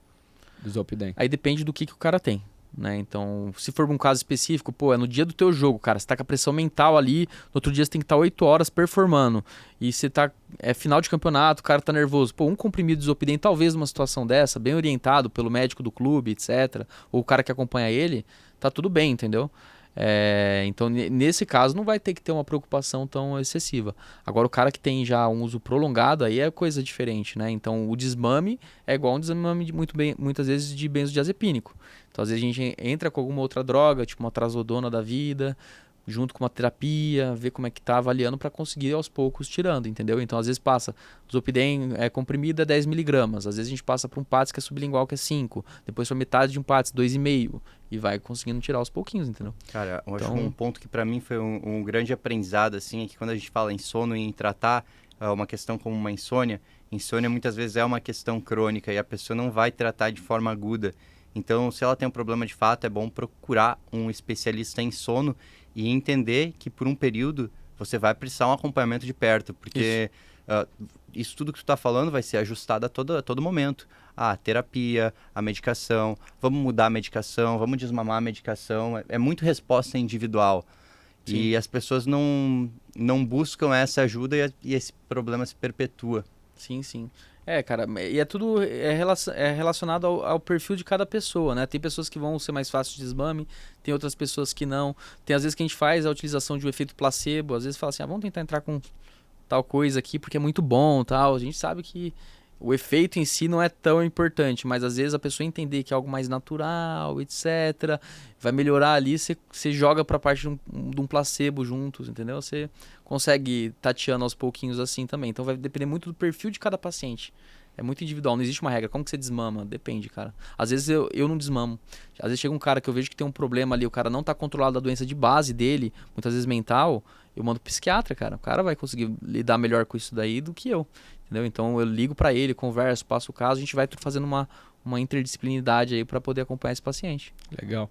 do Zolpidem? Aí depende do que o cara tem. Né? Então, se for um caso específico, é no dia do teu jogo, cara, você tá com a pressão mental ali, no outro dia você tem que estar 8 horas performando, e você tá, final de campeonato, o cara tá nervoso, um comprimido de Zolpidem, talvez numa situação dessa, bem orientado pelo médico do clube, etc, ou o cara que acompanha ele, tá tudo bem, entendeu? Então, nesse caso, não vai ter que ter uma preocupação tão excessiva. Agora, o cara que tem já um uso prolongado, aí é coisa diferente, né? Então, o desmame é igual um desmame muitas vezes de benzodiazepínico. Então, às vezes a gente entra com alguma outra droga, tipo uma trazodona da vida, junto com uma terapia, ver como é que tá avaliando para conseguir aos poucos tirando, entendeu? Então, às vezes passa, o Zolpidem comprimido é 10 miligramas, às vezes a gente passa para um PATS que é sublingual, que é 5, depois para metade de um PATS, 2,5, e vai conseguindo tirar aos pouquinhos, entendeu? Cara, eu acho um ponto que para mim foi um grande aprendizado, assim, é que quando a gente fala em sono e em tratar uma questão como uma insônia muitas vezes é uma questão crônica e a pessoa não vai tratar de forma aguda. Então, se ela tem um problema de fato, é bom procurar um especialista em sono e entender que por um período você vai precisar um acompanhamento de perto, porque isso tudo que tu está falando vai ser ajustado a todo momento. A terapia, a medicação, vamos mudar a medicação, vamos desmamar a medicação, é muito resposta individual. Sim. E as pessoas não buscam essa ajuda e esse problema se perpetua. Sim, sim. Cara, e é tudo relacionado ao perfil de cada pessoa, né? Tem pessoas que vão ser mais fáceis de desmame, tem outras pessoas que não. Tem às vezes que a gente faz a utilização de um efeito placebo, às vezes fala assim, vamos tentar entrar com tal coisa aqui porque é muito bom, tal. A gente sabe que o efeito em si não é tão importante, mas às vezes a pessoa entender que é algo mais natural, etc., vai melhorar ali, você joga pra parte de um placebo juntos, entendeu? Você consegue tateando aos pouquinhos assim também. Então vai depender muito do perfil de cada paciente. É muito individual, não existe uma regra. Como que você desmama? Depende, cara. Às vezes eu não desmamo. Às vezes chega um cara que eu vejo que tem um problema ali, o cara não tá controlado da doença de base dele, muitas vezes mental, eu mando pro psiquiatra, cara. O cara vai conseguir lidar melhor com isso daí do que eu. Entendeu? Então eu ligo pra ele, converso, passo o caso, a gente vai fazendo uma interdisciplinaridade aí para poder acompanhar esse paciente. Legal.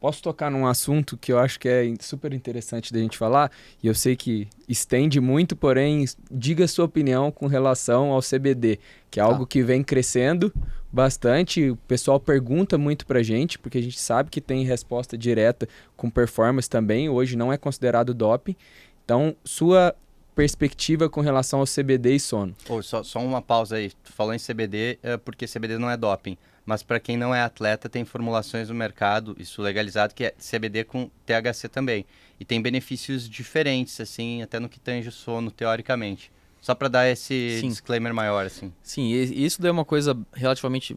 Posso tocar num assunto que eu acho que é super interessante da gente falar, e eu sei que estende muito, porém, diga a sua opinião com relação ao CBD, que é algo que vem crescendo bastante. O pessoal pergunta muito pra gente, porque a gente sabe que tem resposta direta com performance também, hoje não é considerado doping. Então, sua perspectiva com relação ao CBD e sono. Só uma pausa aí. Tu falou em CBD porque CBD não é doping. Mas para quem não é atleta, tem formulações no mercado, isso legalizado, que é CBD com THC também. E tem benefícios diferentes, assim, até no que tange o sono, teoricamente. Só para dar esse disclaimer maior, assim. Sim, e isso daí é uma coisa relativamente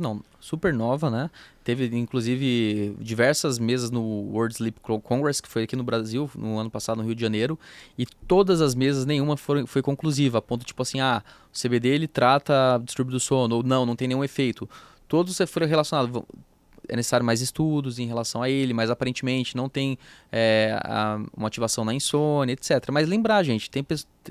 não, super nova, né? Teve, inclusive, diversas mesas no World Sleep Congress, que foi aqui no Brasil, no ano passado, no Rio de Janeiro, e todas as mesas, nenhuma foi conclusiva, a ponto, tipo assim, o CBD, ele trata distúrbio do sono, ou não tem nenhum efeito. Todos foram relacionados. É necessário mais estudos em relação a ele, mas aparentemente não tem uma ativação na insônia, etc. Mas lembrar, gente,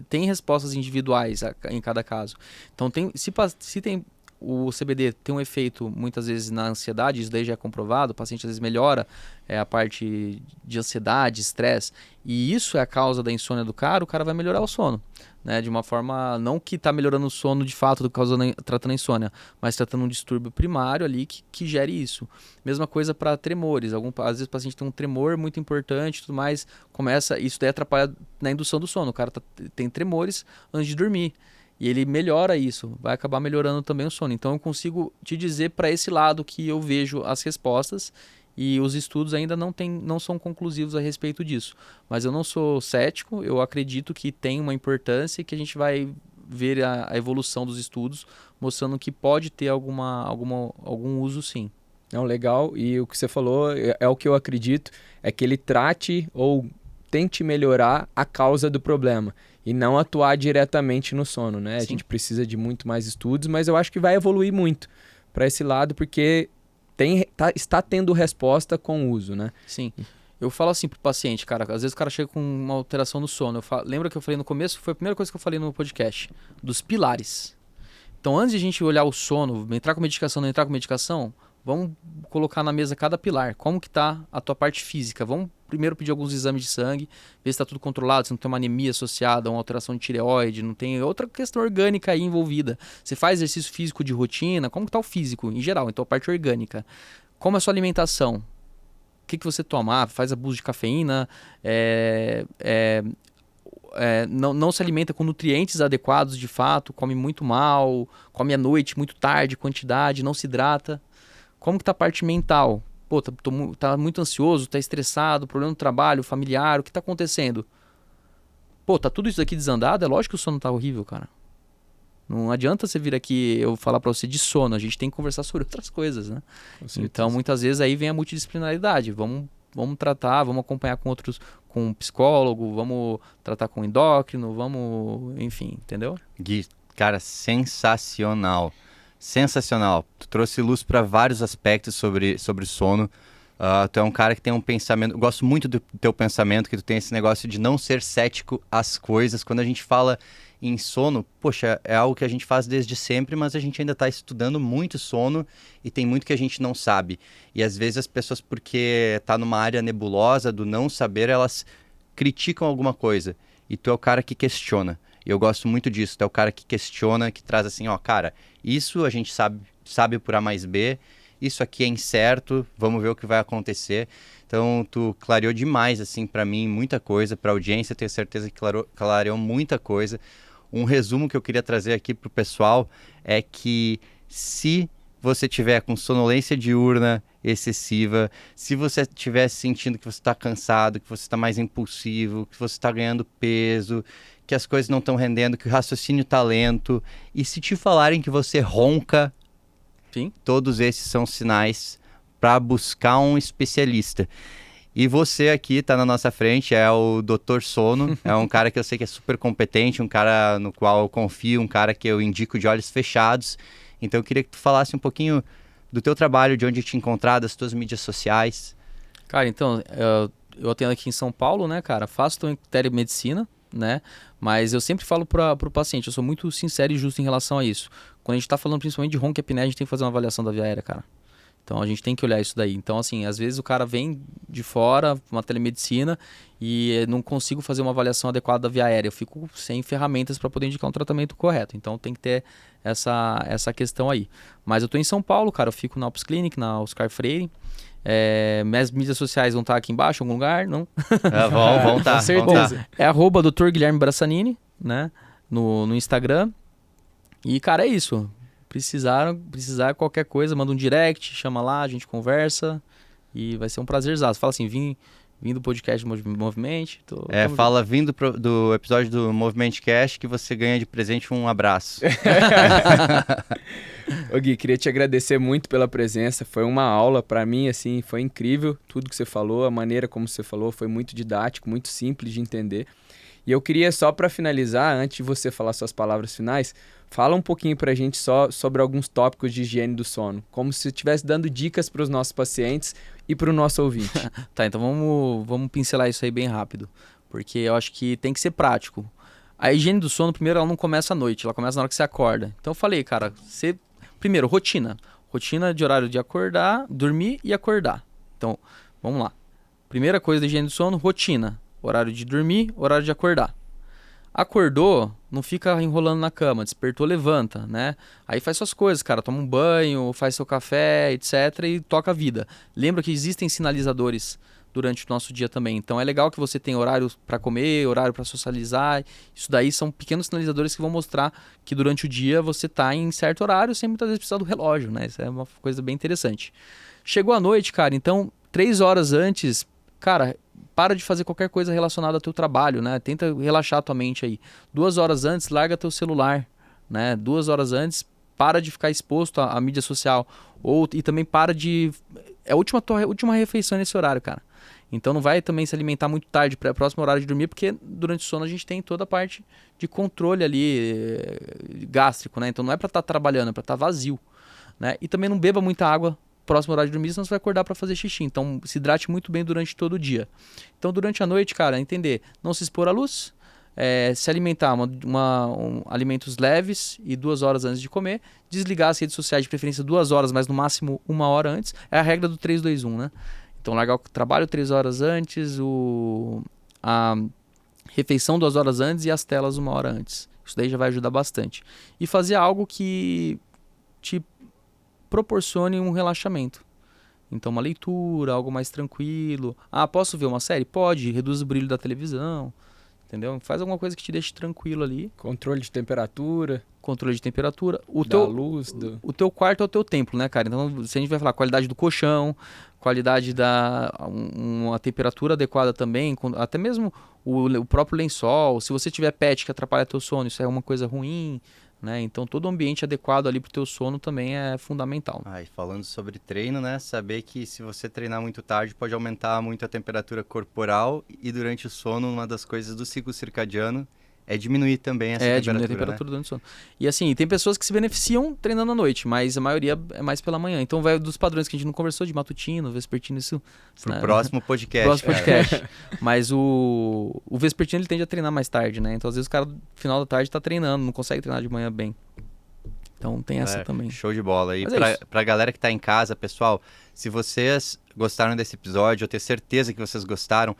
tem respostas individuais em cada caso. Então, se tem o CBD tem um efeito muitas vezes na ansiedade, isso daí já é comprovado, o paciente às vezes melhora a parte de ansiedade, estresse, e isso é a causa da insônia do cara, o cara vai melhorar o sono. Né, de uma forma, não que está melhorando o sono de fato, tratando a insônia, mas tratando um distúrbio primário ali que gere isso. Mesma coisa para tremores. Às vezes o paciente tem um tremor muito importante e tudo mais, isso daí atrapalha na indução do sono. O cara tem tremores antes de dormir. E ele melhora isso, vai acabar melhorando também o sono. Então eu consigo te dizer para esse lado que eu vejo as respostas. E os estudos ainda não são conclusivos a respeito disso. Mas eu não sou cético, eu acredito que tem uma importância e que a gente vai ver a evolução dos estudos, mostrando que pode ter algum uso sim. Não, legal. E o que você falou é o que eu acredito, é que ele trate ou tente melhorar a causa do problema e não atuar diretamente no sono, né? A gente precisa de muito mais estudos, mas eu acho que vai evoluir muito para esse lado, porque está tendo resposta com o uso, né? Sim. Eu falo assim pro paciente, cara, às vezes o cara chega com uma alteração no sono. Lembra que eu falei no começo? Foi a primeira coisa que eu falei no podcast, dos pilares. Então, antes de a gente olhar o sono, entrar com medicação, não entrar com medicação, vamos colocar na mesa cada pilar. Como que tá a tua parte física? Vamos primeiro pedir alguns exames de sangue, ver se está tudo controlado, se não tem uma anemia associada, uma alteração de tireoide, não tem outra questão orgânica aí envolvida. Você faz exercício físico de rotina, como que tá o físico em geral? Então a parte orgânica. Como é a sua alimentação? O que você toma? Faz abuso de cafeína? Não se alimenta com nutrientes adequados de fato, come muito mal, come à noite, muito tarde, quantidade, não se hidrata. Como que tá a parte mental? Pô, tá muito ansioso, tá estressado, problema no trabalho, familiar, o que tá acontecendo? Pô, tá tudo isso aqui desandado, é lógico que o sono tá horrível, cara. Não adianta você vir aqui eu falar pra você de sono, a gente tem que conversar sobre outras coisas, né? Então, muitas vezes aí vem a multidisciplinaridade. Vamos tratar, vamos acompanhar com um psicólogo, vamos tratar com um endócrino, enfim, entendeu? Gui, cara, sensacional. Sensacional. Tu trouxe luz para vários aspectos sobre sono. Tu é um cara que tem um pensamento... Eu gosto muito do teu pensamento, que tu tem esse negócio de não ser cético às coisas. Quando a gente fala em sono, poxa, é algo que a gente faz desde sempre, mas a gente ainda está estudando muito sono e tem muito que a gente não sabe. E às vezes as pessoas, porque tá numa área nebulosa do não saber, elas criticam alguma coisa. E tu é o cara que questiona. E eu gosto muito disso. Tu é o cara que questiona, que traz assim, cara, isso a gente sabe por A mais B, isso aqui é incerto, vamos ver o que vai acontecer. Então, tu clareou demais, assim, para mim, muita coisa, para a audiência, tenho certeza que clareou muita coisa. Um resumo que eu queria trazer aqui pro pessoal é que se você tiver com sonolência diurna excessiva, se você estiver sentindo que você está cansado, que você está mais impulsivo, que você está ganhando peso, que as coisas não estão rendendo, que o raciocínio está lento, e se te falarem que você ronca, sim, todos esses são sinais para buscar um especialista. E você aqui está na nossa frente, é o Dr. Sono, é um cara que eu sei que é super competente, um cara no qual eu confio, um cara que eu indico de olhos fechados. Então eu queria que tu falasse um pouquinho do teu trabalho, de onde te encontrar, das tuas mídias sociais. Cara, então, eu atendo aqui em São Paulo, né, cara? Faço telemedicina, né? Mas eu sempre falo pro paciente, eu sou muito sincero e justo em relação a isso. Quando a gente tá falando principalmente de ronco e apneia, a gente tem que fazer uma avaliação da via aérea, cara. Então a gente tem que olhar isso daí. Então, assim, às vezes o cara vem de fora, uma telemedicina, e não consigo fazer uma avaliação adequada da via aérea. Eu fico sem ferramentas para poder indicar um tratamento correto. Então tem que ter essa questão aí. Mas eu tô em São Paulo, cara. Eu fico na Alpes Clinic, na Oscar Freire. Minhas mídias sociais vão estar aqui embaixo, em algum lugar, não? Vão estar. Com certeza. É @Dr. Guilherme Brassanini, né? No Instagram. E, cara, é isso. Precisar qualquer coisa, manda um direct, chama lá, a gente conversa e vai ser um prazerzaço. Fala assim, vim do podcast Movimente. Fala vindo do episódio do Movimento Cast que você ganha de presente um abraço. Ô Gui, queria te agradecer muito pela presença, foi uma aula pra mim, assim, foi incrível tudo que você falou, a maneira como você falou foi muito didático, muito simples de entender. E eu queria só para finalizar, antes de você falar suas palavras finais, fala um pouquinho pra gente só sobre alguns tópicos de higiene do sono, como se estivesse dando dicas para os nossos pacientes e para o nosso ouvinte. Tá, então vamos pincelar isso aí bem rápido, porque eu acho que tem que ser prático. A higiene do sono, primeiro, ela não começa à noite, ela começa na hora que você acorda. Então eu falei, cara, primeiro, rotina. Rotina de horário de acordar, dormir e acordar. Então, vamos lá. Primeira coisa da higiene do sono, rotina. Horário de dormir, horário de acordar. Acordou, não fica enrolando na cama, despertou, levanta, né? Aí faz suas coisas, cara, toma um banho, faz seu café, etc. e toca a vida. Lembra que existem sinalizadores durante o nosso dia também. Então é legal que você tenha horário para comer, horário para socializar. Isso daí são pequenos sinalizadores que vão mostrar que durante o dia você está em certo horário sem muitas vezes precisar do relógio, né? Isso é uma coisa bem interessante. Chegou a noite, cara, então 3 horas antes, cara, para de fazer qualquer coisa relacionada ao teu trabalho, né? Tenta relaxar a tua mente aí. 2 horas antes, larga teu celular, né? 2 horas antes, para de ficar exposto à mídia social. E também para de... É a última refeição nesse horário, cara. Então não vai também se alimentar muito tarde, para o próximo horário de dormir, porque durante o sono a gente tem toda a parte de controle ali gástrico, né? Então não é para estar trabalhando, é para estar vazio, né? E também não beba muita água próximo horário de dormir, senão você vai acordar para fazer xixi. Então se hidrate muito bem durante todo o dia. Então durante a noite, cara, entender, não se expor à luz, se alimentar alimentos leves e 2 horas antes de comer, desligar as redes sociais de preferência 2 horas, mas no máximo 1 hora antes. É a regra do 3-2-1, né? Então largar o trabalho 3 horas antes, a refeição 2 horas antes e as telas 1 hora antes. Isso daí já vai ajudar bastante. E fazer algo que te proporcione um relaxamento. Então uma leitura, algo mais tranquilo. Posso ver uma série? Pode, reduz o brilho da televisão, entendeu? Faz alguma coisa que te deixe tranquilo ali. Controle de temperatura. Luz. O teu quarto é o teu templo, né, cara? Então se a gente vai falar qualidade do colchão, qualidade uma temperatura adequada também, até mesmo o próprio lençol. Se você tiver pet que atrapalha teu sono, isso é uma coisa ruim, né? Então todo o ambiente adequado ali pro teu sono também é fundamental. E falando sobre treino, né? Saber que se você treinar muito tarde pode aumentar muito a temperatura corporal e durante o sono uma das coisas do ciclo circadiano é diminuir também essa temperatura, diminuir a temperatura durante o sono. E assim, tem pessoas que se beneficiam treinando à noite, mas a maioria é mais pela manhã. Então vai dos padrões que a gente não conversou, de matutino, vespertino, isso... Pro próximo podcast. Mas o vespertino ele tende a treinar mais tarde, né? Então às vezes o cara no final da tarde tá treinando, não consegue treinar de manhã bem. Então tem essa também. Show de bola. E pra galera que tá em casa, pessoal, se vocês gostaram desse episódio, eu tenho certeza que vocês gostaram,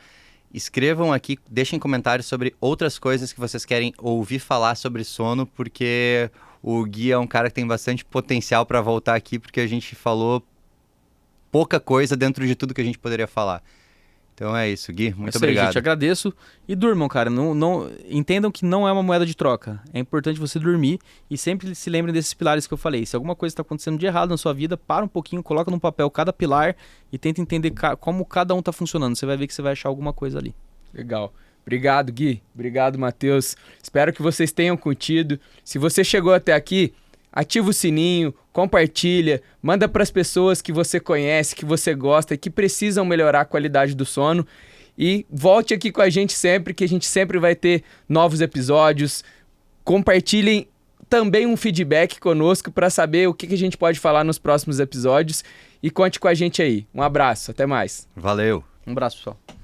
escrevam aqui, deixem comentários sobre outras coisas que vocês querem ouvir falar sobre sono, porque o Gui é um cara que tem bastante potencial para voltar aqui, porque a gente falou pouca coisa dentro de tudo que a gente poderia falar. Então é isso, Gui, muito obrigado. Gente, agradeço. E durmam, cara, não entendam que não é uma moeda de troca. É importante você dormir e sempre se lembrem desses pilares que eu falei. Se alguma coisa está acontecendo de errado na sua vida, para um pouquinho, coloca num papel cada pilar e tenta entender como cada um está funcionando. Você vai ver que você vai achar alguma coisa ali. Legal. Obrigado, Gui. Obrigado, Matheus. Espero que vocês tenham curtido. Se você chegou até aqui, ativa o sininho, compartilha, manda para as pessoas que você conhece, que você gosta e que precisam melhorar a qualidade do sono. E volte aqui com a gente sempre, que a gente sempre vai ter novos episódios. Compartilhem também um feedback conosco para saber o que a gente pode falar nos próximos episódios. E conte com a gente aí. Um abraço, até mais. Valeu. Um abraço, pessoal.